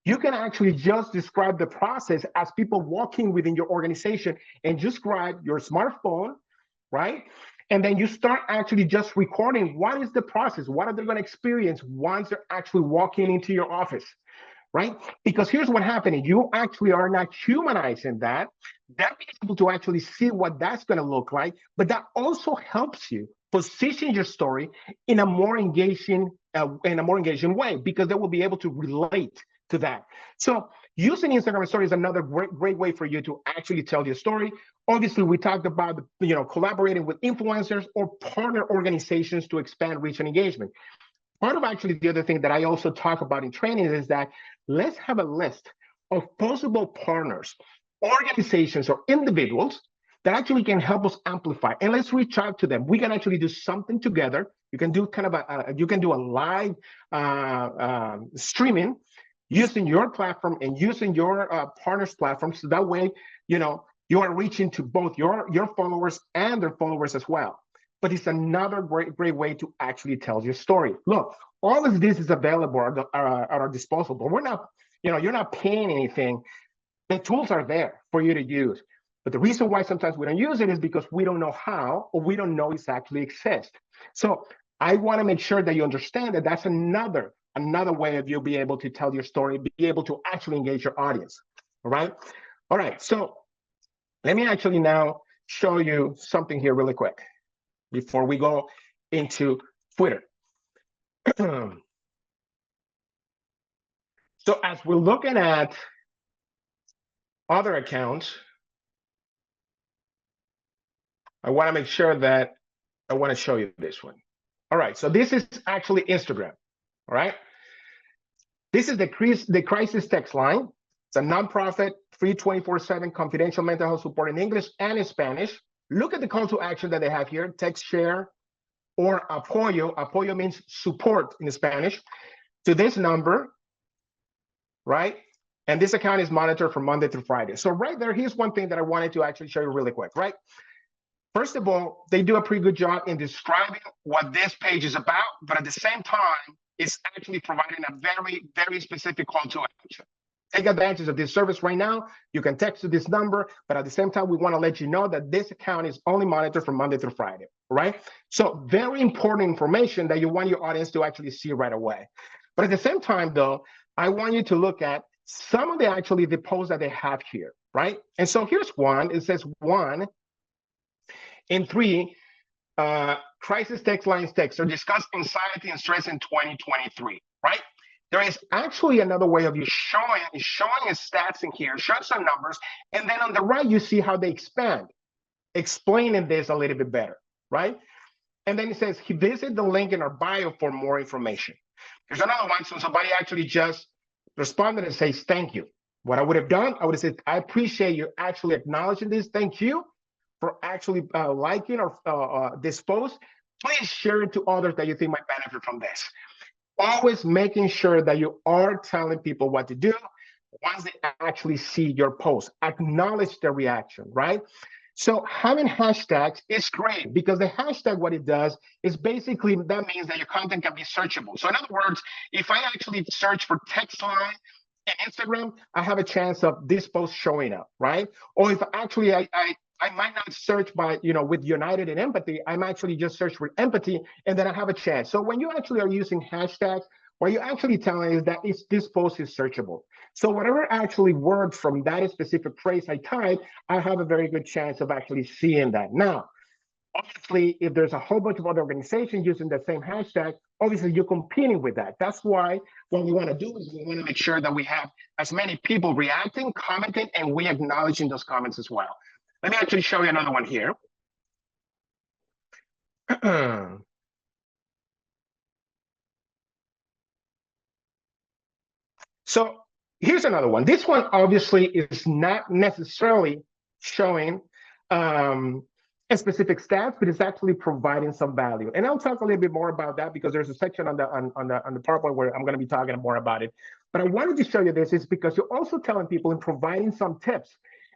you can actually just describe the process as people walking within your organization and just grab your smartphone, right? And then you start actually just recording what is the process, what are they going to experience once they're actually walking into your office, right? Because here's what happened. You actually are not humanizing that. That be able to actually see what that's going to look like, but that also helps you position your story in a more engaging way, because they will be able to relate to that. So using Instagram story is another great way for you to actually tell your story. Obviously, we talked about collaborating with influencers or partner organizations to expand reach and engagement. Part of actually the other thing that I also talk about in training is that let's have a list of possible partners, organizations, or individuals that actually can help us amplify, and let's reach out to them. We can actually do something together. You can do a live streaming using your platform and using your partners' platform, so that way you are reaching to both your followers and their followers as well. But it's another great way to actually tell your story. Look, all of this is available at our disposal, but we're not, you're not paying anything. The tools are there for you to use. But the reason why sometimes we don't use it is because we don't know how, or we don't know it actually exists. So I want to make sure that you understand that that's another way of you be able to tell your story, be able to actually engage your audience. All right. So let me actually now show you something here really quick before we go into Twitter. So as we're looking at other accounts, I want to make sure that I want to show you this one. All right, so this is actually Instagram. All right, this is the crisis text line. It's a nonprofit, free 24/7 confidential mental health support in English and in Spanish. Look at the call to action that they have here: text, share, or apoyo. Apoyo means support in Spanish, to this number, right? And this account is monitored from Monday through Friday. So right there, here's one thing that I wanted to actually show you really quick, right? First of all, they do a pretty good job in describing what this page is about, but at the same time, it's actually providing a very, very specific call to action. Take advantage of this service right now. You can text to this number, but at the same time, we want to let you know that this account is only monitored from Monday through Friday, right? So very important information that you want your audience to actually see right away. But at the same time, though, I want you to look at some of the posts that they have here, right? And so here's one. It says 1 in 3 crisis text lines text or discuss anxiety and stress in 2023, right? There is actually another way of you showing stats in here, showing some numbers, and then on the right, you see how they expand. explaining this a little bit better, right? And then it says, visit the link in our bio for more information. There's another one, so somebody actually just responded and says, thank you. What I would have done, I would have said, I appreciate you actually acknowledging this. Thank you for actually liking or this post. Please share it to others that you think might benefit from this. Always making sure that you are telling people what to do once they actually see your post. Acknowledge the reaction, right? So having hashtags is great because the hashtag, what it does is basically, that means that your content can be searchable. So in other words, if I actually search for text line in Instagram, I have a chance of this post showing up, right? Or if actually I might not search by, with United and Empathy, I'm actually just search for empathy and then I have a chance. So when you actually are using hashtags, what you're actually telling is that this post is searchable. So whatever actually works from that specific phrase I type, I have a very good chance of actually seeing that. Now, obviously, if there's a whole bunch of other organizations using the same hashtag, obviously you're competing with that. That's why what we want to do is we want to make sure that we have as many people reacting, commenting, and we acknowledging those comments as well. Let me actually show you another one here. So here's another one. This one obviously is not necessarily showing a specific stats, but it's actually providing some value. And I'll talk a little bit more about that because there's a section on the PowerPoint where I'm going to be talking more about it. But I wanted to show you this is because you're also telling people and providing some tips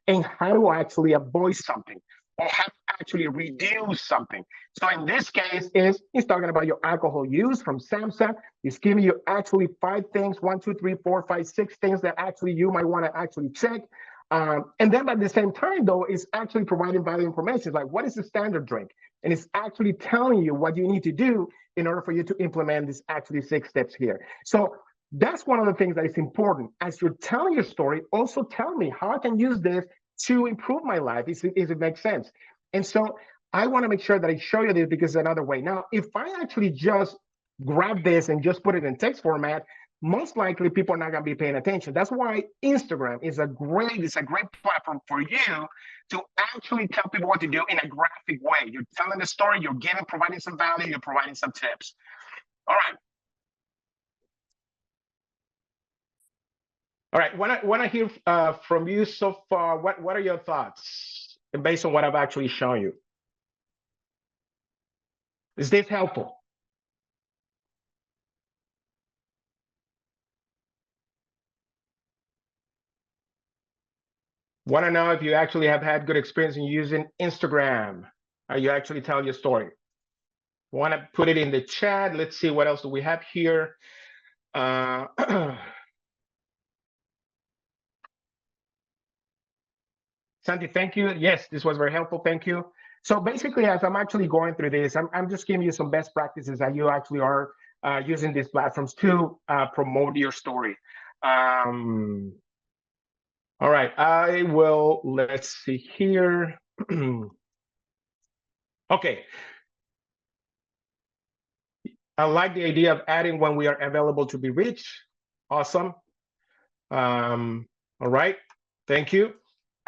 in how to actually avoid something or how to actually reduce something. So in this case, he's talking about your alcohol use from SAMHSA. He's giving you actually 5 things, 1, 2, 3, 4, 5, 6 things that actually you might want to actually check. And then at the same time, though, it's actually providing value information like what is the standard drink? And it's actually telling you what you need to do in order for you to implement these actually 6 steps here. So that's one of the things that is important. As you're telling your story, also tell me how I can use this to improve my life, if it makes sense. And so I want to make sure that I show you this because it's another way. Now, if I actually just grab this and just put it in text format, most likely people are not going to be paying attention. That's why Instagram is a great platform for you to actually tell people what to do in a graphic way. You're telling the story, you're providing some value, you're providing some tips. All right, want to hear from you so far. What are your thoughts based on what I've actually shown you? Is this helpful? Want to know if you actually have had good experience in using Instagram? Are you actually telling your story? Want to put it in the chat? Let's see what else do we have here. Santi, thank you. Yes, this was very helpful. Thank you. So basically, as I'm actually going through this, I'm just giving you some best practices that you actually are using these platforms to promote your story. All right, I will, let's see here. Okay. I like the idea of adding when we are available to be reached. Awesome. All right, thank you.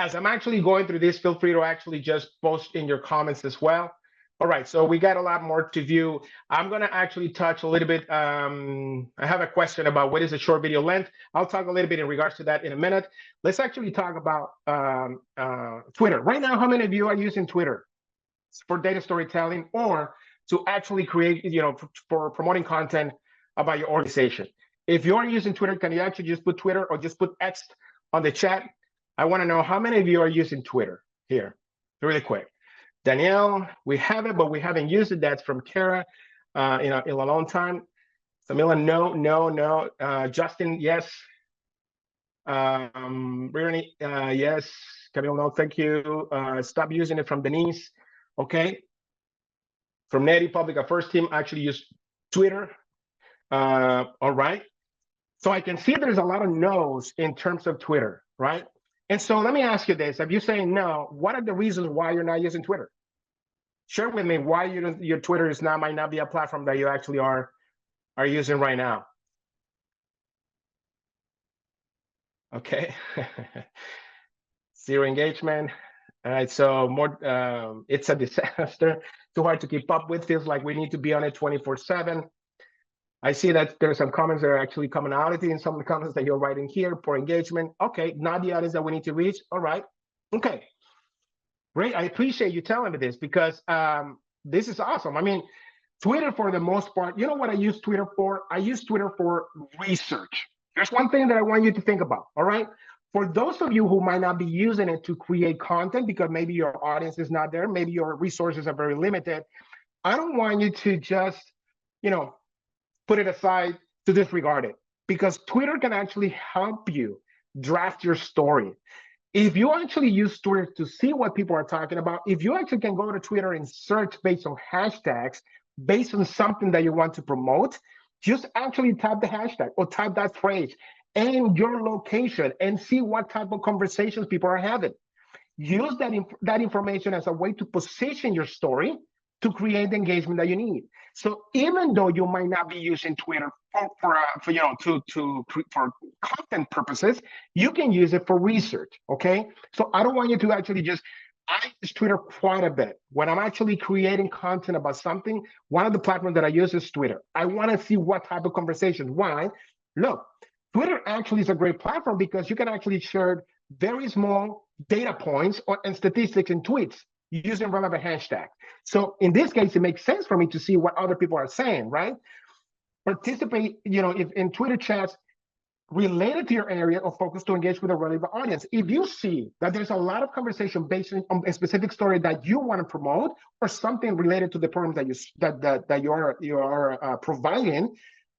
As I'm actually going through this, feel free to actually just post in your comments as well. All right, so we got a lot more to view. I'm gonna actually touch a little bit. I have a question about what is a short video length. I'll talk a little bit in regards to that in a minute. Let's actually talk about Twitter. Right now, how many of you are using Twitter for data storytelling or to actually create, for promoting content about your organization? If you're using Twitter, can you actually just put Twitter or just put X on the chat? I want to know how many of you are using Twitter here, really quick. Danielle, we have it, but we haven't used it. That's from Kara in a long time. Samila, no. Justin, yes. Brittany, yes. Camille, no, thank you. Stop using it from Denise. Okay. From Nettie, Public Affairs team actually use Twitter. All right. So I can see there's a lot of no's in terms of Twitter, right? And so let me ask you this. If you're saying no, what are the reasons why you're not using Twitter? Share with me why your Twitter might not be a platform that you actually are using right now. Okay. Zero engagement. All right, so more, it's a disaster, too hard to keep up with. Feels like we need to be on it 24/7. I see that there are some comments that are actually commonality in some of the comments that you're writing here. Poor engagement. Okay, not the audience that we need to reach. All right. Okay. Great. I appreciate you telling me this because this is awesome. I mean, Twitter, for the most part, you know what I use Twitter for? I use Twitter for research. There's one thing that I want you to think about. All right. For those of you who might not be using it to create content because maybe your audience is not there, maybe your resources are very limited, I don't want you to just, put it aside to disregard it, because Twitter can actually help you draft your story. If you actually use Twitter to see what people are talking about, if you actually can go to Twitter and search based on hashtags, based on something that you want to promote, just actually type the hashtag or type that phrase and your location and see what type of conversations people are having. Use that information as a way to position your story to create the engagement that you need. So even though you might not be using Twitter for content purposes, you can use it for research. Okay. So I don't want you to actually I use Twitter quite a bit. When I'm actually creating content about something, one of the platforms that I use is Twitter. I want to see what type of conversations. Why? Look, Twitter actually is a great platform because you can actually share very small data points and statistics in tweets using relevant hashtags. So in this case, it makes sense for me to see what other people are saying, right? Participate, if in Twitter chats related to your area of focus to engage with a relevant audience. If you see that there's a lot of conversation based on a specific story that you want to promote or something related to the program that you are providing,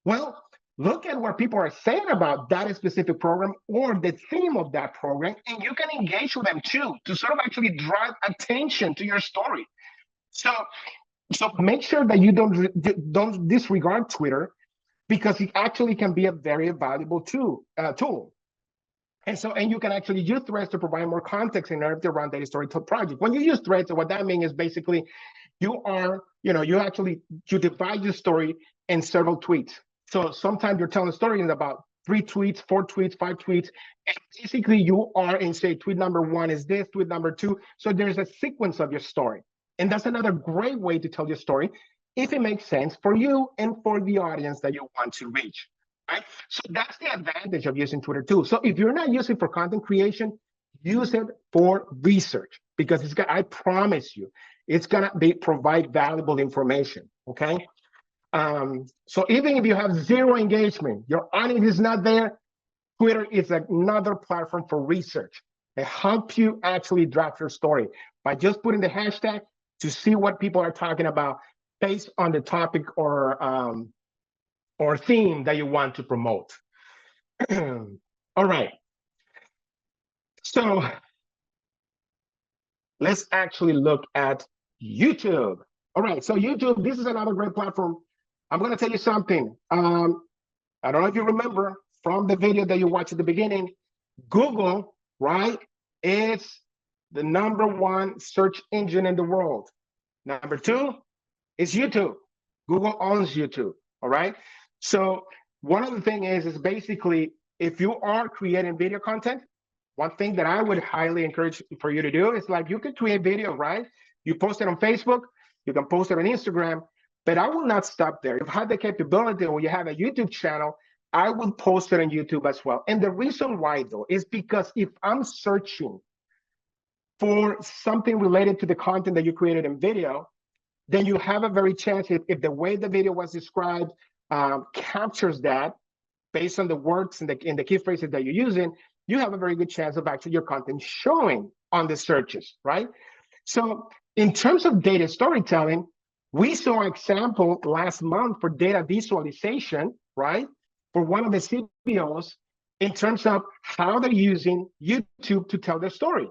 well, look at what people are saying about that specific program or the theme of that program, and you can engage with them too to sort of actually drive attention to your story. So make sure that you don't disregard Twitter, because it actually can be a very valuable tool. And you can actually use threads to provide more context in order to run that story project. When you use threads, what that means is basically you divide your story in several tweets. So sometimes you're telling a story in about 3 tweets, 4 tweets, 5 tweets, and basically you are in, say, tweet number 1 is this, tweet number 2. So there's a sequence of your story. And that's another great way to tell your story if it makes sense for you and for the audience that you want to reach, right? So that's the advantage of using Twitter too. So if you're not using it for content creation, use it for research, because I promise you, it's gonna provide valuable information, okay? So even if you have 0 engagement, your audience is not there, Twitter is another platform for research. It helps you actually draft your story by just putting the hashtag to see what people are talking about based on the topic or theme that you want to promote. All right. So let's actually look at YouTube. All right. So YouTube, this is another great platform. I'm going to tell you something. I don't know if you remember from the video that you watched at the beginning, Google, right, is the #1 search engine in the world. Number 2 is YouTube. Google owns YouTube, all right? So one of the things is basically, if you are creating video content, one thing that I would highly encourage for you to do is, like, you can create video, right? You post it on Facebook, you can post it on Instagram, but I will not stop there. If you have the capability or you have a YouTube channel, I will post it on YouTube as well. And the reason why, though, is because if I'm searching for something related to the content that you created in video, then you have a very chance, if the way the video was described captures that based on the words and the key phrases that you're using, you have a very good chance of actually your content showing on the searches, right? So in terms of data storytelling, we saw an example last month for data visualization, right? For one of the CBOs, in terms of how they're using YouTube to tell their story,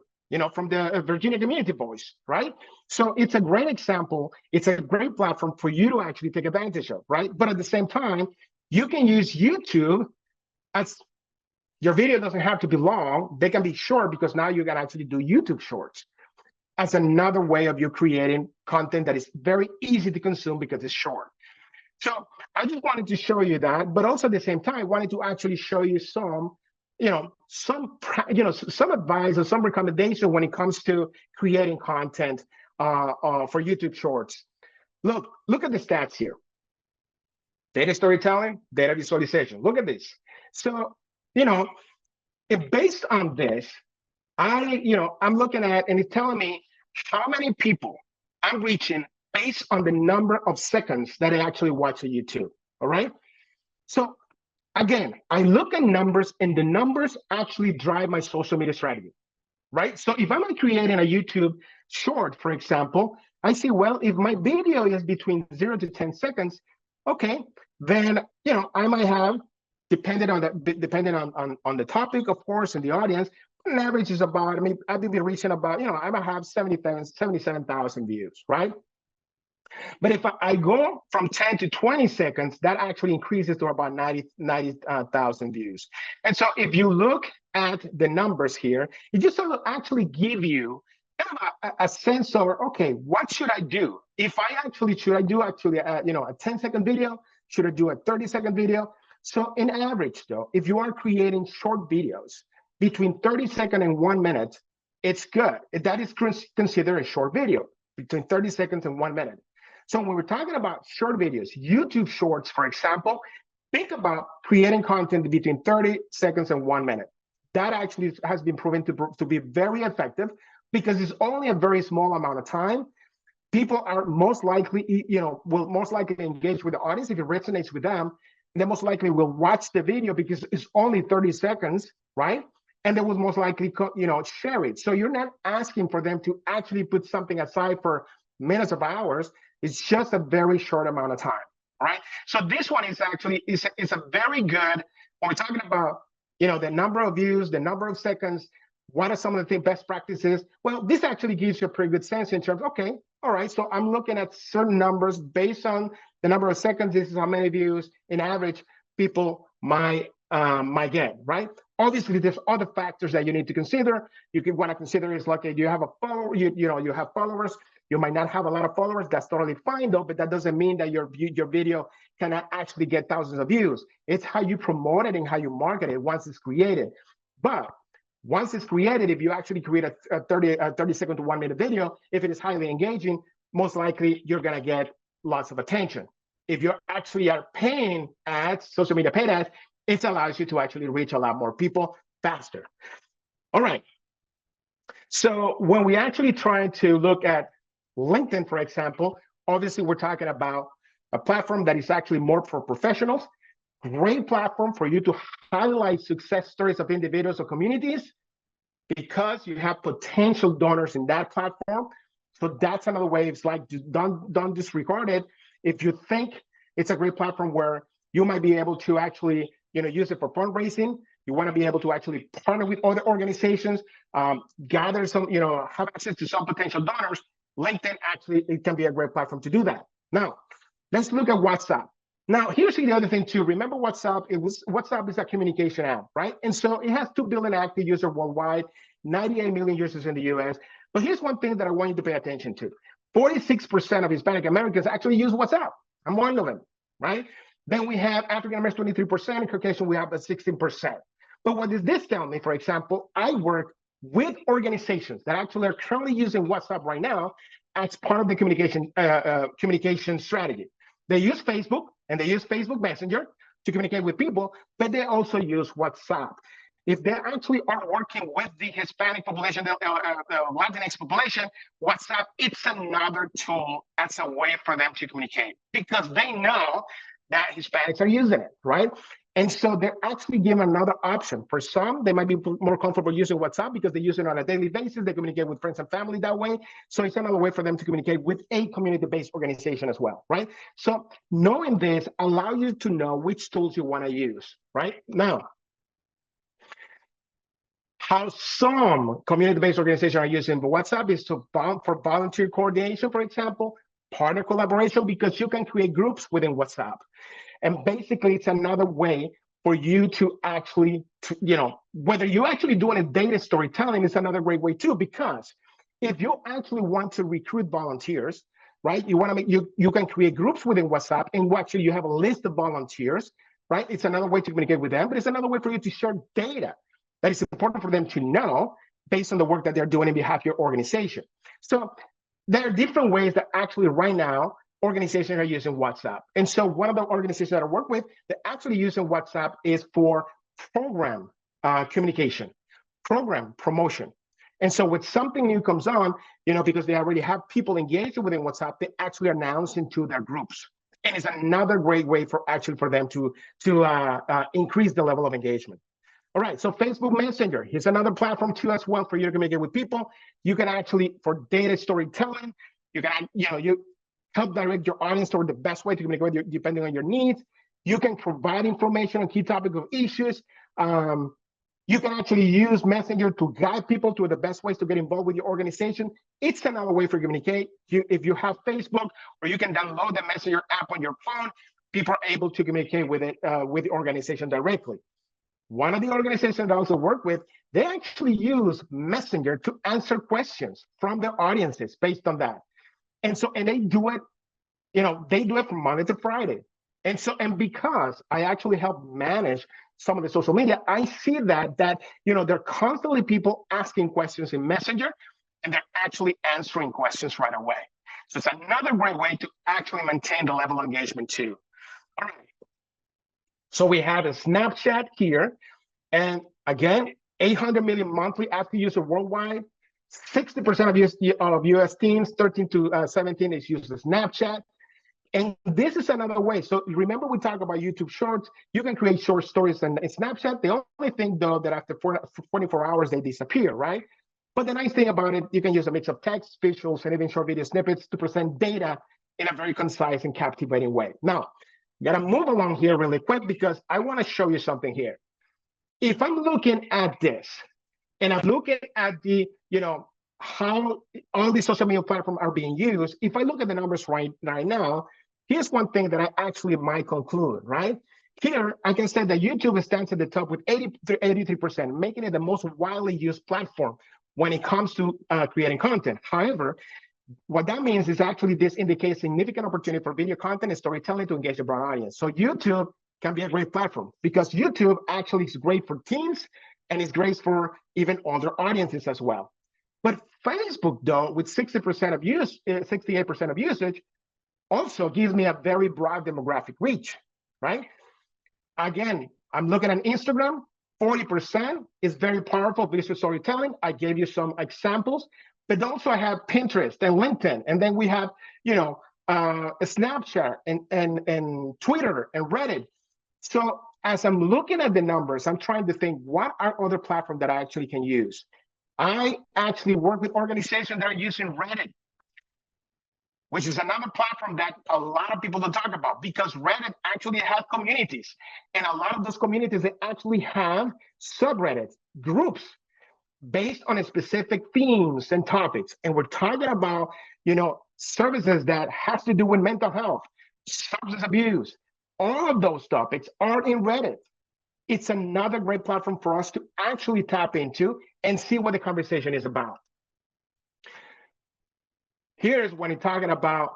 from the Virginia Community Voice, right? So it's a great example. It's a great platform for you to actually take advantage of, right? But at the same time, you can use YouTube as your video doesn't have to be long. They can be short, because now you can actually do YouTube Shorts as another way of you creating content that is very easy to consume because it's short. So I just wanted to show you that, but also at the same time, I wanted to actually show you some some advice or some recommendation when it comes to creating content for YouTube Shorts. Look at the stats here. Data storytelling, data visualization. Look at this. So, based on this, I'm looking at, and it's telling me how many people I'm reaching based on the number of seconds that I actually watch a YouTube. All right. So again, I look at numbers, and the numbers actually drive my social media strategy. Right. So if I'm creating a YouTube short, for example, I see, well, if my video is between 0 to 10 seconds, okay, then I might have, depending on the topic, of course, and the audience, an average is about, I will be reaching about, I might have 77,000 views, right? But if I go from 10 to 20 seconds, that actually increases to about 90,000 views. And so if you look at the numbers here, it just sort of actually give you kind of a sense of, okay, what should I do? If I actually, should I do actually a 10-second video? Should I do a 30-second video? So in average though, if you are creating short videos between 30 seconds and 1 minute, it's good. That is considered a short video, between 30 seconds and 1 minute. So when we're talking about short videos, YouTube Shorts, for example, think about creating content between 30 seconds and 1 minute. That actually has been proven to be very effective because it's only a very small amount of time. People are most likely, will most likely engage with the audience if it resonates with them. They most likely will watch the video because it's only 30 seconds, right? And they will most likely, share it. So you're not asking for them to actually put something aside for minutes of hours. It's just a very short amount of time, all right? So this one is actually, is a very good, when we're talking about, the number of views, the number of seconds, what are some of the best practices? Well, this actually gives you a pretty good sense in terms of, okay, all right, so I'm looking at certain numbers based on the number of seconds. This is how many views in average people might get, right? Obviously, there's other factors that you need to consider. You can want to consider is like, do you have a follower? You have followers. You might not have a lot of followers. That's totally fine, though. But that doesn't mean that your video cannot actually get thousands of views. It's how you promote it and how you market it once it's created. But once it's created, if you actually create a 30-second to 1 minute video, if it is highly engaging, most likely you're going to get lots of attention. If you actually are paying ads, social media paid ads, it allows you to actually reach a lot more people faster. All right. So when we actually try to look at LinkedIn, for example, obviously we're talking about a platform that is actually more for professionals. Great platform for you to highlight success stories of individuals or communities because you have potential donors in that platform. So that's another way. It's like, don't disregard it. If you think it's a great platform where you might be able to actually, use it for fundraising, you want to be able to actually partner with other organizations, gather some, have access to some potential donors, LinkedIn actually, it can be a great platform to do that. Now, let's look at WhatsApp. Now, here's the other thing too. Remember WhatsApp, WhatsApp is a communication app, right? And so it has 2 billion active users worldwide, 98 million users in the US. But here's one thing that I want you to pay attention to. 46% of Hispanic Americans actually use WhatsApp. I'm one of them, right? Then we have African Americans, 23%, and Caucasian, we have 16%. But what does this tell me? For example, I work with organizations that actually are currently using WhatsApp right now as part of the communication strategy. They use Facebook and they use Facebook Messenger to communicate with people, but they also use WhatsApp. If they actually are working with the Hispanic population, the Latinx population, WhatsApp, it's another tool as a way for them to communicate because they know that Hispanics are using it, right? And so they're actually given another option. For some, they might be more comfortable using WhatsApp because they use it on a daily basis. They communicate with friends and family that way. So it's another way for them to communicate with a community-based organization as well, right? So knowing this allows you to know which tools you want to use, right? Now, how some community-based organizations are using WhatsApp is for volunteer coordination, for example, partner collaboration, because you can create groups within WhatsApp. And basically, it's another way for you to actually, whether you're actually doing a data storytelling is another great way too, because if you actually want to recruit volunteers, right, you want to make, you can create groups within WhatsApp and you have a list of volunteers, right? It's another way to communicate with them, but it's another way for you to share data. that is important for them to know based on the work that they're doing in behalf of your organization. So there are different ways that actually right now organizations are using WhatsApp. And so one of the organizations that I work with that actually using WhatsApp is for program communication, program promotion. And so when something new comes on, because they already have people engaged within WhatsApp, they actually announce into their groups. And it's another great way for them to increase the level of engagement. All right, so Facebook Messenger, here's another platform too as well for you to communicate with people. You can actually, for data storytelling, you can, you help direct your audience toward the best way to communicate with you, depending on your needs. You can provide information on key topics of issues. You can actually use Messenger to guide people to the best ways to get involved with your organization. It's another way for you to communicate. If you have Facebook, or you can download the Messenger app on your phone, people are able to communicate with it with the organization directly. One of the organizations that I also work with, they actually use Messenger to answer questions from their audiences based on that. And they do it, they do it from Monday to Friday. And because I actually help manage some of the social media, I see that there are constantly people asking questions in Messenger, and they're actually answering questions right away. So it's another great way to actually maintain the level of engagement too. All right. So we have a Snapchat here, and again, 800 million monthly active users worldwide. 60% of US teens, 13 to 17, is using Snapchat. And this is another way. So remember, we talked about YouTube Shorts. You can create short stories in Snapchat. The only thing, though, that after 24 hours, they disappear, right? But the nice thing about it, you can use a mix of text, visuals, and even short video snippets to present data in a very concise and captivating way. Now, I gotta move along here really quick because I want to show you something here. If I'm looking at this, and I'm looking at the, how all these social media platforms are being used, if I look at the numbers right now, here's one thing that I actually might conclude, right? Here, I can say that YouTube stands at the top with 83%, making it the most widely used platform when it comes to creating content. However, what that means is actually this indicates significant opportunity for video content and storytelling to engage a broad audience. So YouTube can be a great platform because YouTube actually is great for teens and it's great for even older audiences as well. But Facebook, though, with 60% of use, 68% of usage, also gives me a very broad demographic reach, right? Again, I'm looking at Instagram, 40% is very powerful visual storytelling. I gave you some examples, but also I have Pinterest and LinkedIn, and then we have, Snapchat and Twitter and Reddit. So as I'm looking at the numbers, I'm trying to think, what are other platforms that I actually can use? I actually work with organizations that are using Reddit, which is another platform that a lot of people don't talk about because Reddit actually has communities. And a lot of those communities, they actually have subreddits, groups based on specific themes and topics. And we're talking about, services that has to do with mental health, substance abuse. All of those topics are in Reddit. It's another great platform for us to actually tap into and see what the conversation is about. Here's when you're talking about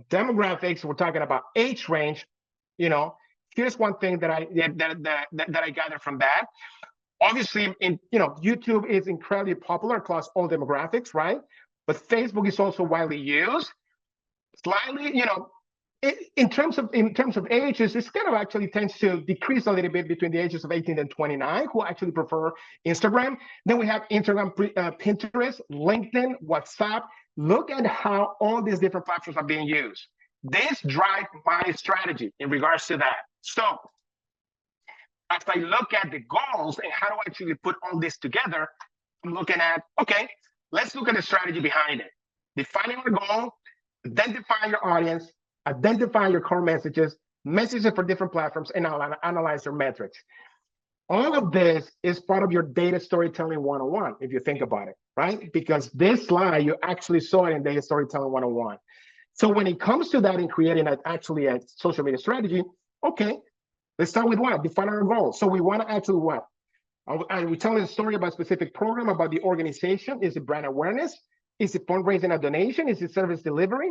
demographics, we're talking about age range. Here's one thing that I gathered from that. Obviously, YouTube is incredibly popular across all demographics, right? But Facebook is also widely used. Slightly, in terms of ages, it's kind of actually tends to decrease a little bit between the ages of 18 and 29 who actually prefer Instagram. Then we have Instagram, Pinterest, LinkedIn, WhatsApp. Look at how all these different platforms are being used. This drives my strategy in regards to that. So as I look at the goals and how to actually put all this together, I'm looking at, okay, let's look at the strategy behind it. Defining our goal, identifying your audience, identify your core messages for different platforms, and analyze your metrics. All of this is part of your data storytelling 101, if you think about it, right? Because this slide, you actually saw it in data storytelling 101. So when it comes to that and creating a social media strategy, okay, let's start with what? Define our goals. So we want to actually what? Are we telling a story about a specific program, about the organization? Is it brand awareness? Is it fundraising, a donation? Is it service delivery?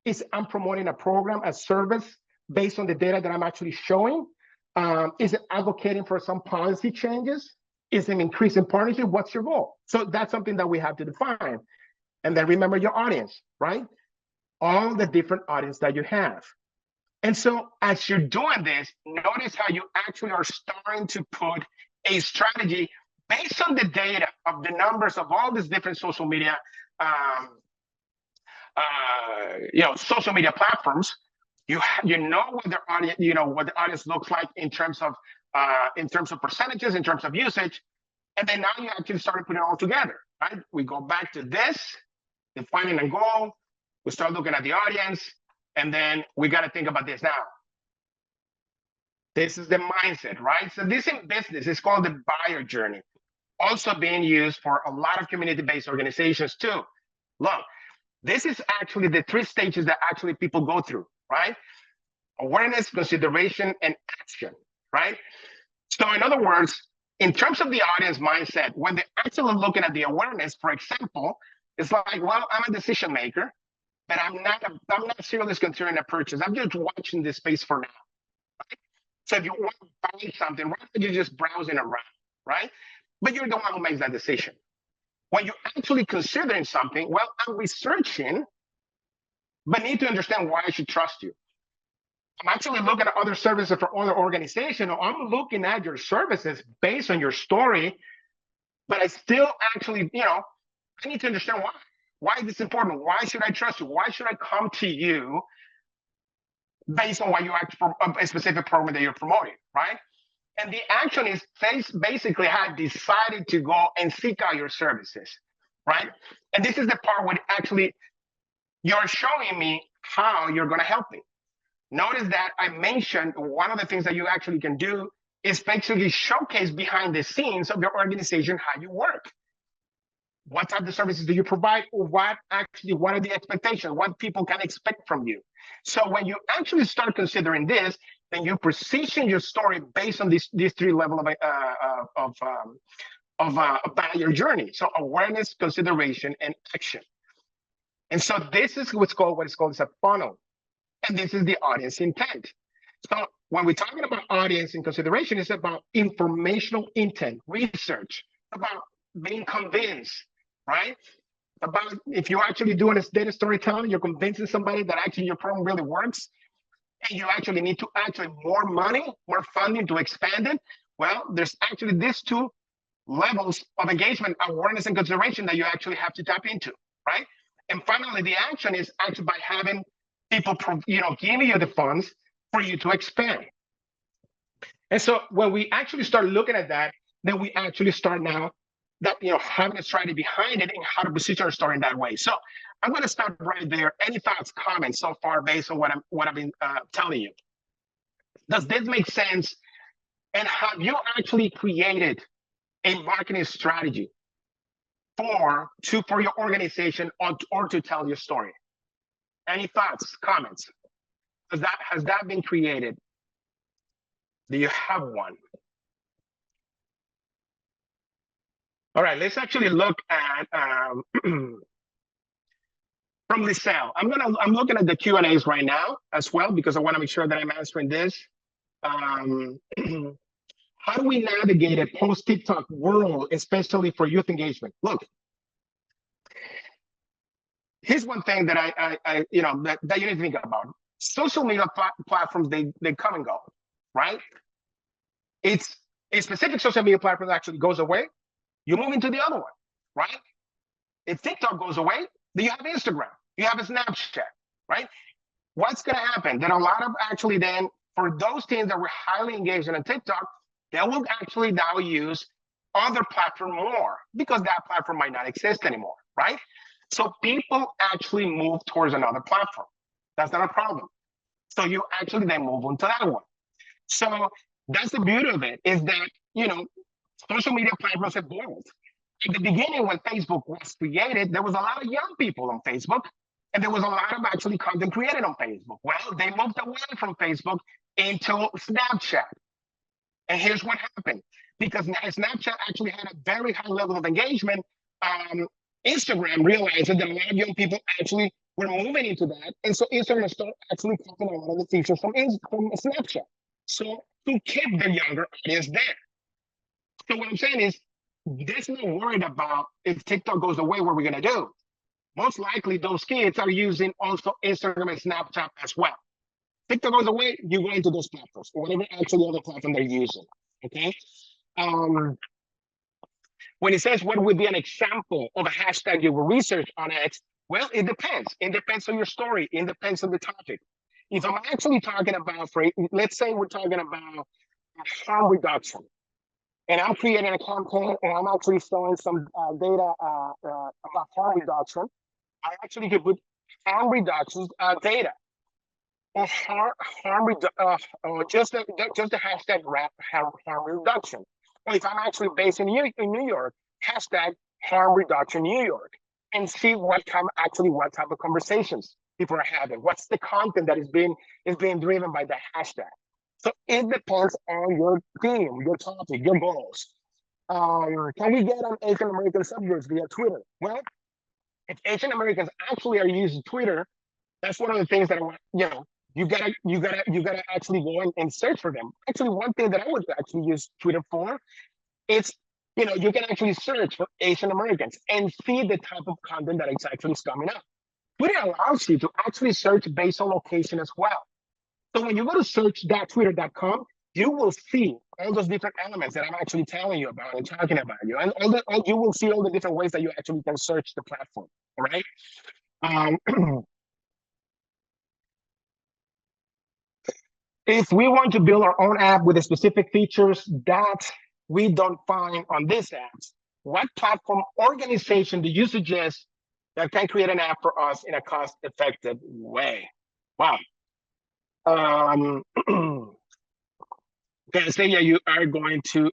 Is I'm promoting a program, a service based on the data that I'm actually showing? Is it advocating for some policy changes? Is it increasing partnership? What's your goal? So that's something that we have to define. And then remember your audience, right? All the different audience that you have. And so as you're doing this, notice how you actually are starting to put a strategy based on the data of the numbers of all these different social media, social media platforms. You know what their audience, what the audience looks like in terms of percentages, in terms of usage, and then now you actually start putting it all together, right? We go back to this, defining a goal. We start looking at the audience, and then we got to think about this now. This is the mindset, right? So this in business is called the buyer journey, also being used for a lot of community-based organizations too. Look, this is actually the 3 stages that actually people go through, right? Awareness, consideration, and action, right? So in other words, in terms of the audience mindset, when they're actually looking at the awareness, for example, it's like, well, I'm a decision maker, but I'm not seriously considering a purchase. I'm just watching this space for now. Right? So if you want to buy something, why are you just browsing around, right? But you're the one who makes that decision. When you're actually considering something, well, I'm researching, but need to understand why I should trust you. I'm actually looking at other services for other organizations, or I'm looking at your services based on your story, but I still actually, I need to understand why. Why is this important? Why should I trust you? Why should I come to you based on what you act for a specific program that you're promoting, right? And the action is basically have decided to go and seek out your services, right? And this is the part where actually you're showing me how you're going to help me. Notice that I mentioned one of the things that you actually can do is basically showcase behind the scenes of your organization how you work. What type of services do you provide? Or what are the expectations? What people can expect from you? So when you actually start considering this, then you position your story based on these 3 levels about your journey. So awareness, consideration, and action. And so this is what is called a funnel. And this is the audience intent. So when we're talking about audience and consideration, it's about informational intent, research, about being convinced, right? About if you're actually doing a data storytelling, you're convincing somebody that actually your program really works, and you actually need to more money, more funding to expand it. Well, there's actually these 2 levels of engagement, awareness and consideration that you actually have to tap into, right? And finally, the action is actually by having people, giving you the funds for you to expand. And so when we actually start looking at that, then we actually start now that, having a strategy behind it and how to position our story in that way. So I'm going to stop right there. Any thoughts, comments so far based on what I've been telling you? Does this make sense? And have you actually created a marketing strategy for your organization or to tell your story? Any thoughts, comments? Has that been created? Do you have one? All right, let's actually look at from Lisel. I'm looking at the Q&As right now as well because I want to make sure that I'm answering this. How do we navigate a post-TikTok world, especially for youth engagement? Look, here's one thing that that you need to think about. Social media platforms, they come and go, right? It's a specific social media platform that actually goes away, you move into the other one, right? If TikTok goes away, then you have Instagram, you have a Snapchat, right? What's going to happen? Then a lot of actually then, for those teams that were highly engaged in a TikTok, they will actually now use other platform more because that platform might not exist anymore, right? So people actually move towards another platform. That's not a problem. So you actually then move on to that one. So that's the beauty of it, is that, social media platforms have evolved. In the beginning, when Facebook was created, there was a lot of young people on Facebook, and there was a lot of actually content created on Facebook. Well, they moved away from Facebook into Snapchat. And here's what happened. Because Snapchat actually had a very high level of engagement, Instagram realized that a lot of young people actually were moving into that. And so Instagram started actually copying a lot of the features from Snapchat. So to keep the younger audience there. So what I'm saying is, there's no worried about if TikTok goes away, what we're gonna do. Most likely those kids are using also Instagram and Snapchat as well. TikTok goes away, you go into those platforms, or whatever actually other platform they're using. Okay. When it says what would be an example of a hashtag you will research on X, well, it depends. It depends on your story. It depends on the topic. If I'm actually talking about, let's say we're talking about harm reduction, and I'm creating a campaign and I'm actually showing some data about harm reduction, I actually could put harm reduction data or or just the hashtag harm reduction. Or if I'm actually based in New York, hashtag harm reduction New York, and see what type of conversations people are having. What's the content that is being driven by the hashtag? So it depends on your theme, your topic, your goals. Can we get on Asian American subgroups via Twitter? Well, if Asian Americans actually are using Twitter, that's one of the things that I want, you gotta actually go and search for them. Actually, one thing that I would actually use Twitter for, it's, you can actually search for Asian Americans and see the type of content that is actually coming up. Twitter allows you to actually search based on location as well. So when you go to search.twitter.com, you will see all those different elements that I'm actually telling you about and talking about you. And you will see all the different ways that you actually can search the platform, all right? If we want to build our own app with the specific features that we don't find on this apps, what platform organization do you suggest that can create an app for us in a cost-effective way? Wow. Okay, so yeah, you are going to,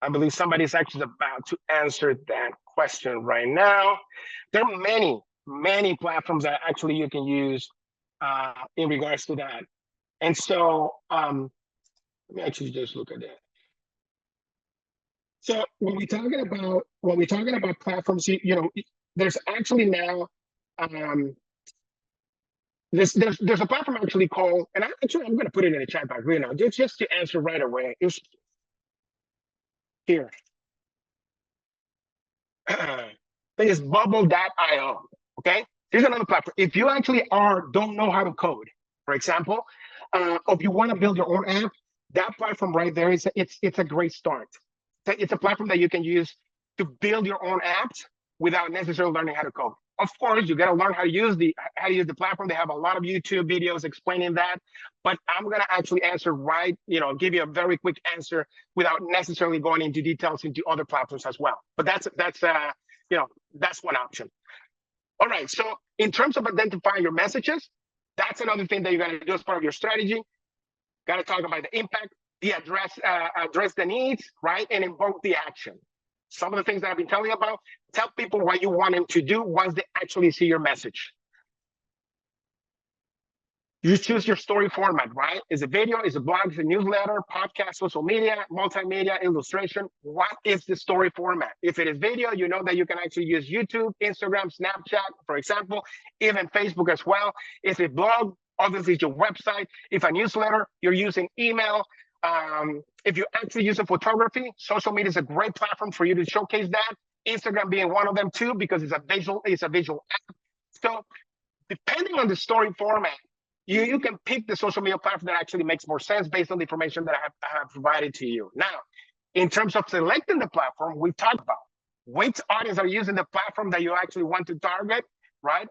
I believe somebody's actually about to answer that question right now. There are many platforms that actually you can use in regards to that. And so let me actually just look at that. So when we're talking about platforms, there's actually now there's a platform actually called, and I'm going to put it in the chat box right now, just to answer right away. It's here. I think it's bubble.io. Okay, here's another platform. If you actually don't know how to code, for example, or if you want to build your own app, that platform right there it's a great start. It's a platform that you can use to build your own apps without necessarily learning how to code. Of course, you got to learn how to use the platform. They have a lot of YouTube videos explaining that, but I'm going to actually answer give you a very quick answer without necessarily going into details into other platforms as well. But that's one option. All right. So in terms of identifying your messages, that's another thing that you got to do as part of your strategy. Got to talk about the impact, the address the needs, right, and invoke the action. Some of the things that I've been telling you about, tell people what you want them to do once they actually see your message. You choose your story format, right? Is it video, is it blog, is it newsletter, podcast, social media, multimedia, illustration? What is the story format? If it is video, you know that you can actually use YouTube, Instagram, Snapchat, for example, even Facebook as well. If it blog, obviously it's your website. If a newsletter, you're using email. If you actually use a photography, social media is a great platform for you to showcase that. Instagram being one of them too, because it's a visual app. So depending on the story format, you can pick the social media platform that actually makes more sense based on the information that I have provided to you. Now, in terms of selecting the platform, we talked about which audience are using the platform that you actually want to target, right?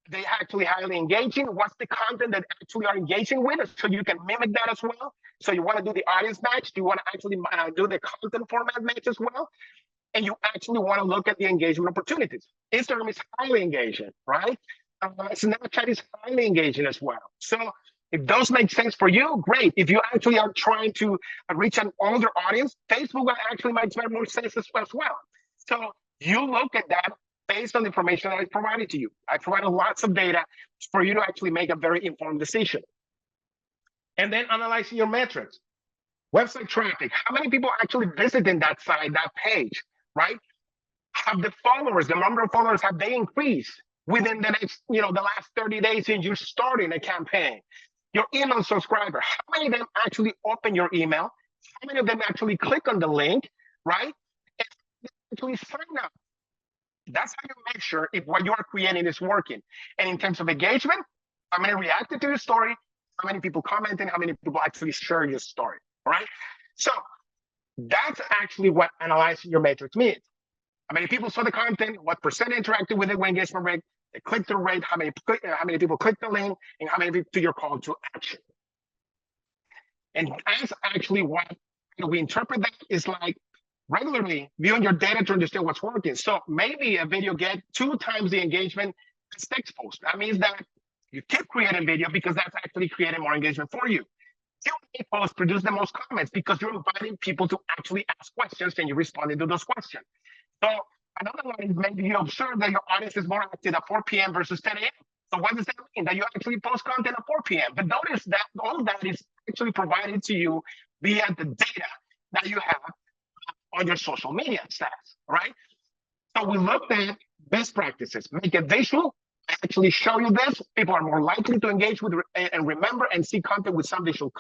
They actually highly engaging. What's the content that actually are engaging with? So you can mimic that as well. So you want to do the audience match. You want to actually do the content format match as well. And you actually want to look at the engagement opportunities. Instagram is highly engaging, right? Snapchat is highly engaging as well. So if those make sense for you, great. If you actually are trying to reach an older audience, Facebook actually might make more sense as well. So you look at that based on the information that I provided to you. I provided lots of data for you to actually make a very informed decision. And then analyzing your metrics. Website traffic, how many people actually visiting that site, that page, right? Have the followers, the number of followers, have they increased within the next, the last 30 days since you're starting a campaign? Your email subscriber, how many of them actually open your email How many of them actually click on the link, right? And actually sign up. That's how you make sure if what you are creating is working. And in terms of engagement, how many reacted to your story, how many people commented, how many people actually share your story, all right? So that's actually what analyzing your metrics means. How many people saw the content, what percent interacted with it, what engagement rate, the click-through rate, how many people clicked the link, and how many people to your call to action. And that's actually what we interpret that is like regularly viewing your data to understand what's working. So maybe a video get 2 times the engagement as text post. That means that you keep creating video because that's actually creating more engagement for you. Q&A posts produce the most comments because you're inviting people to actually ask questions and you're responding to those questions. So another one is maybe you observe that your audience is more active at 4 p.m. versus 10 a.m. So what does that mean? That you actually post content at 4 p.m. But notice that all of that is actually provided to you via the data that you have on your social media stats, right? So we looked at best practices, make it visual, actually show you this. People are more likely to engage with and remember and see content with some visual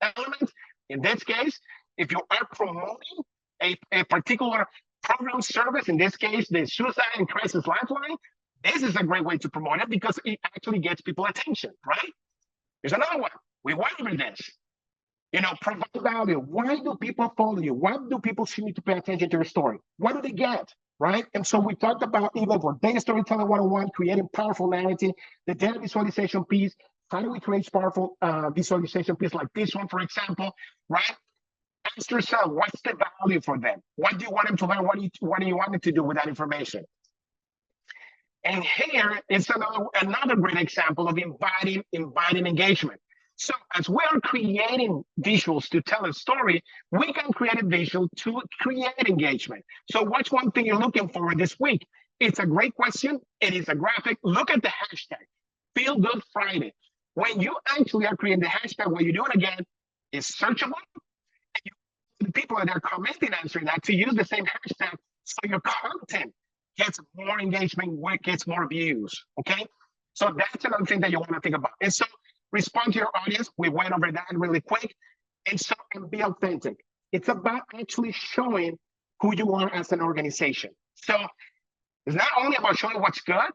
elements. In this case, if you are promoting a particular program service, in this case, the Suicide and Crisis Lifeline, this is a great way to promote it because it actually gets people attention, right? There's another one. We went over this. You know, provide value. Why do people follow you? Why do people need to pay attention to your story? What do they get, right? And so we talked about even for data storytelling 101, creating powerful narrative, the data visualization piece. How do we create powerful visualization piece like this one, for example, right? Ask yourself, what's the value for them? What do you want them to learn? What do you want them to do with that information? And here is another great example of inviting engagement. So as we are creating visuals to tell a story, we can create a visual to create engagement. So what's one thing you're looking for this week? It's a great question. It is a graphic. Look at the hashtag, Feel Good Friday. When you actually are creating the hashtag, what you're doing again is searchable. The people that are commenting answering that to use the same hashtag so your content gets more engagement, gets more views, okay? So that's another thing that you want to think about. And so respond to your audience. We went over that really quick. And so and be authentic. It's about actually showing who you are as an organization. So it's not only about showing what's good,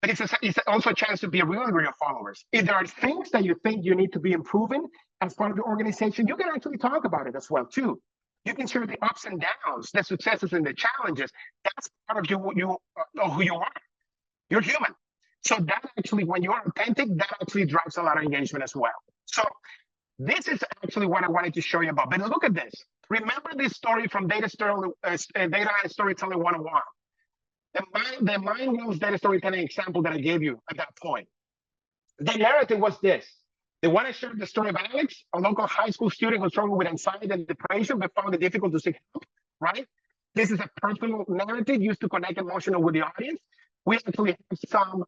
but it's also a chance to be real with your followers. If there are things that you think you need to be improving as part of your organization, you can actually talk about it as well too. You can share the ups and downs, the successes and the challenges. That's part of who you are. You're human. So that actually, when you're authentic, that actually drives a lot of engagement as well. So this is actually what I wanted to show you about. But look at this. Remember this story from Data Storytelling 101. The Mind Wheels data storytelling example that I gave you at that point. The narrative was this. They want to share the story of Alex, a local high school student who struggled with anxiety and depression, but found it difficult to seek help, right? This is a personal narrative used to connect emotional with the audience. We actually have some,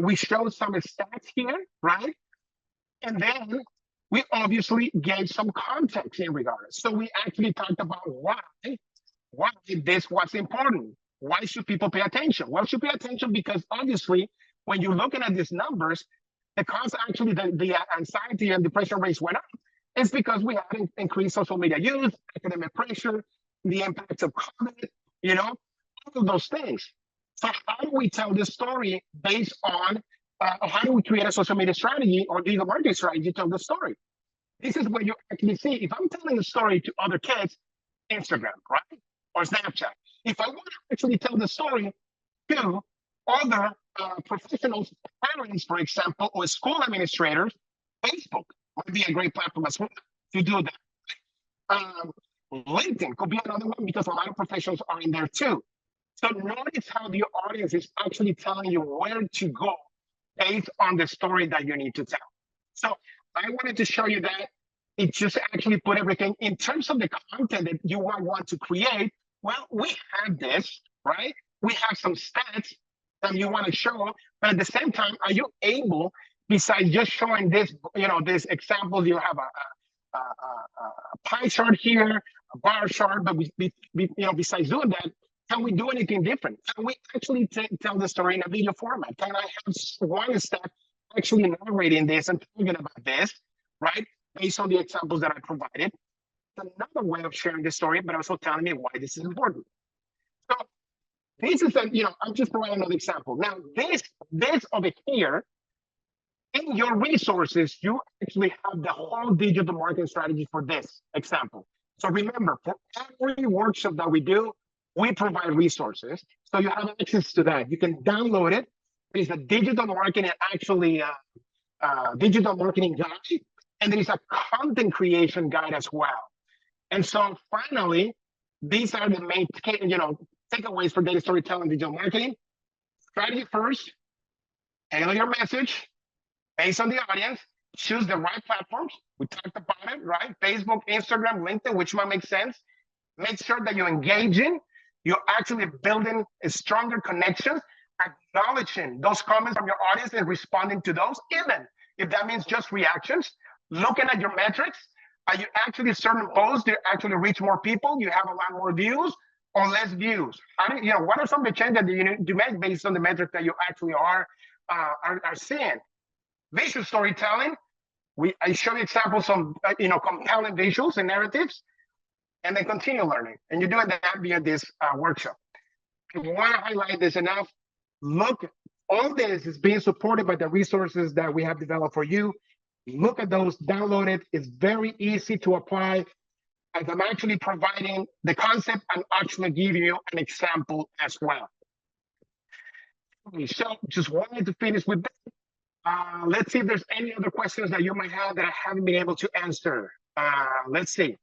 we showed some stats here, right? And then we obviously gave some context in regards. So we actually talked about why this was important. Why should people pay attention? Well, should pay attention because obviously, when you're looking at these numbers, the cause actually the anxiety and depression rates went up. It's because we had increased social media use, academic pressure, the impacts of COVID, all of those things. So how do we tell this story based on how do we create a social media strategy or digital marketing strategy to tell the story? This is where you actually see, if I'm telling a story to other kids, Instagram, right? Or Snapchat. If I want to actually tell the story to other professionals, parents, for example, or school administrators, Facebook might be a great platform as well to do that. LinkedIn could be another one because a lot of professionals are in there too. So notice how the audience is actually telling you where to go based on the story that you need to tell. So I wanted to show you that it just actually put everything in terms of the content that you want to create. Well, we have this, right? We have some stats that you want to show, but at the same time, are you able, besides just showing this, this example, you have a pie chart here, a bar chart, but besides doing that, can we do anything different? Can we actually tell the story in a video format? Can I have one step actually narrating this and talking about this, right? Based on the examples that I provided. another way of sharing this story, but also telling me why this is important. So this is I'm just providing another example. Now, this over here, in your resources, you actually have the whole digital marketing strategy for this example. So remember, for every workshop that we do, we provide resources. So you have access to that. You can download it. It's a digital marketing, actually digital marketing guide. And there is a content creation guide as well. And so finally, these are the main takeaways for data storytelling, digital marketing. Strategy first, tailor your message based on the audience, choose the right platforms. We talked about it, right? Facebook, Instagram, LinkedIn, which might make sense. Make sure that you're engaging, you're actually building a stronger connections, acknowledging those comments from your audience and responding to those, even if that means just reactions, looking at your metrics. Are you actually certain posts that actually reach more people? You have a lot more views or less views? What are some of the changes that you need to make based on the metrics that you actually are seeing? Visual storytelling. I show you examples of compelling visuals and narratives, and then continue learning. And you're doing that via this workshop. I want to highlight this enough. Look, all this is being supported by the resources that we have developed for you. Look at those, download it. It's very easy to apply. As I'm actually providing the concept, I'm actually giving you an example as well. So just wanted to finish with that. Let's see if there's any other questions that you might have that I haven't been able to answer. Let's see.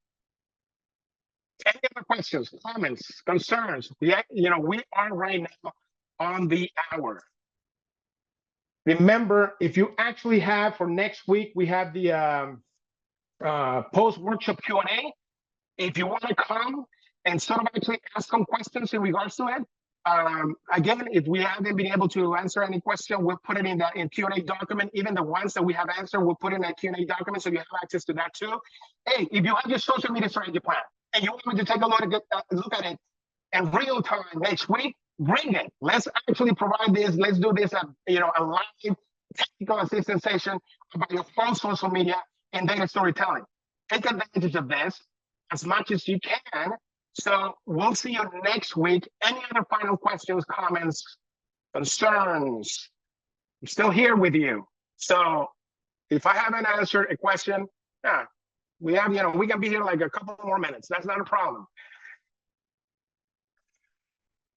Any other questions, comments, concerns? We are right now on the hour. Remember, if you actually have for next week, we have the post-workshop Q&A. If you want to come and sort of actually ask some questions in regards to it, again, if we haven't been able to answer any question, we'll put it in the Q&A document. Even the ones that we have answered, we'll put in that Q&A document so you have access to that too. Hey, if you have your social media strategy plan and you want me to take a look at it in real time next week, bring it. Let's actually provide this. Let's do this, a live technical assistance session about your full social media and data storytelling. Take advantage of this as much as you can. So we'll see you next week. Any other final questions, comments, concerns? I'm still here with you. So if I haven't answered a question, we have, we can be here like a couple more minutes. That's not a problem.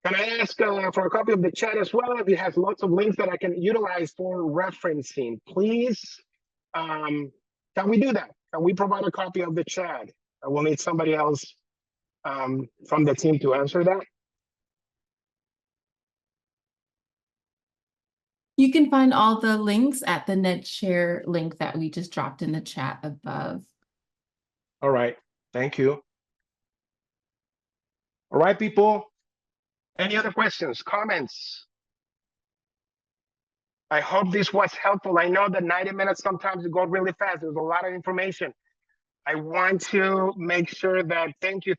Can I ask for a copy of the chat as well? If it has lots of links that I can utilize for referencing, please. Can we do that? Can we provide a copy of the chat? I will need somebody else from the team to answer that. You can find all the links at the NetShare link that we just dropped in the chat above. All right, thank you. All right, people. Any other questions, comments? I hope this was helpful. I know that 90 minutes sometimes it goes really fast. There's a lot of information. I want to make sure that thank you.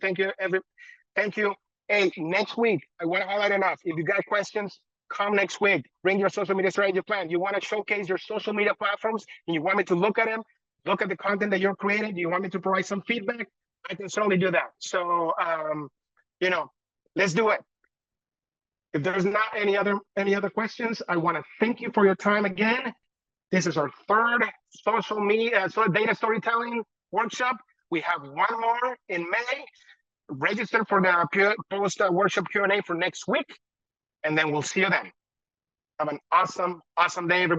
Hey, next week, I want to highlight enough. If you got questions, come next week. Bring your social media strategy plan. You want to showcase your social media platforms and you want me to look at them, look at the content that you're creating. Do you want me to provide some feedback? I can certainly do that. So, let's do it. If there's not any other questions, I want to thank you for your time again. This is our third social media, data storytelling workshop. We have one more in May. Register for the post-workshop Q&A for next week, and then we'll see you then. Have an awesome day, everybody.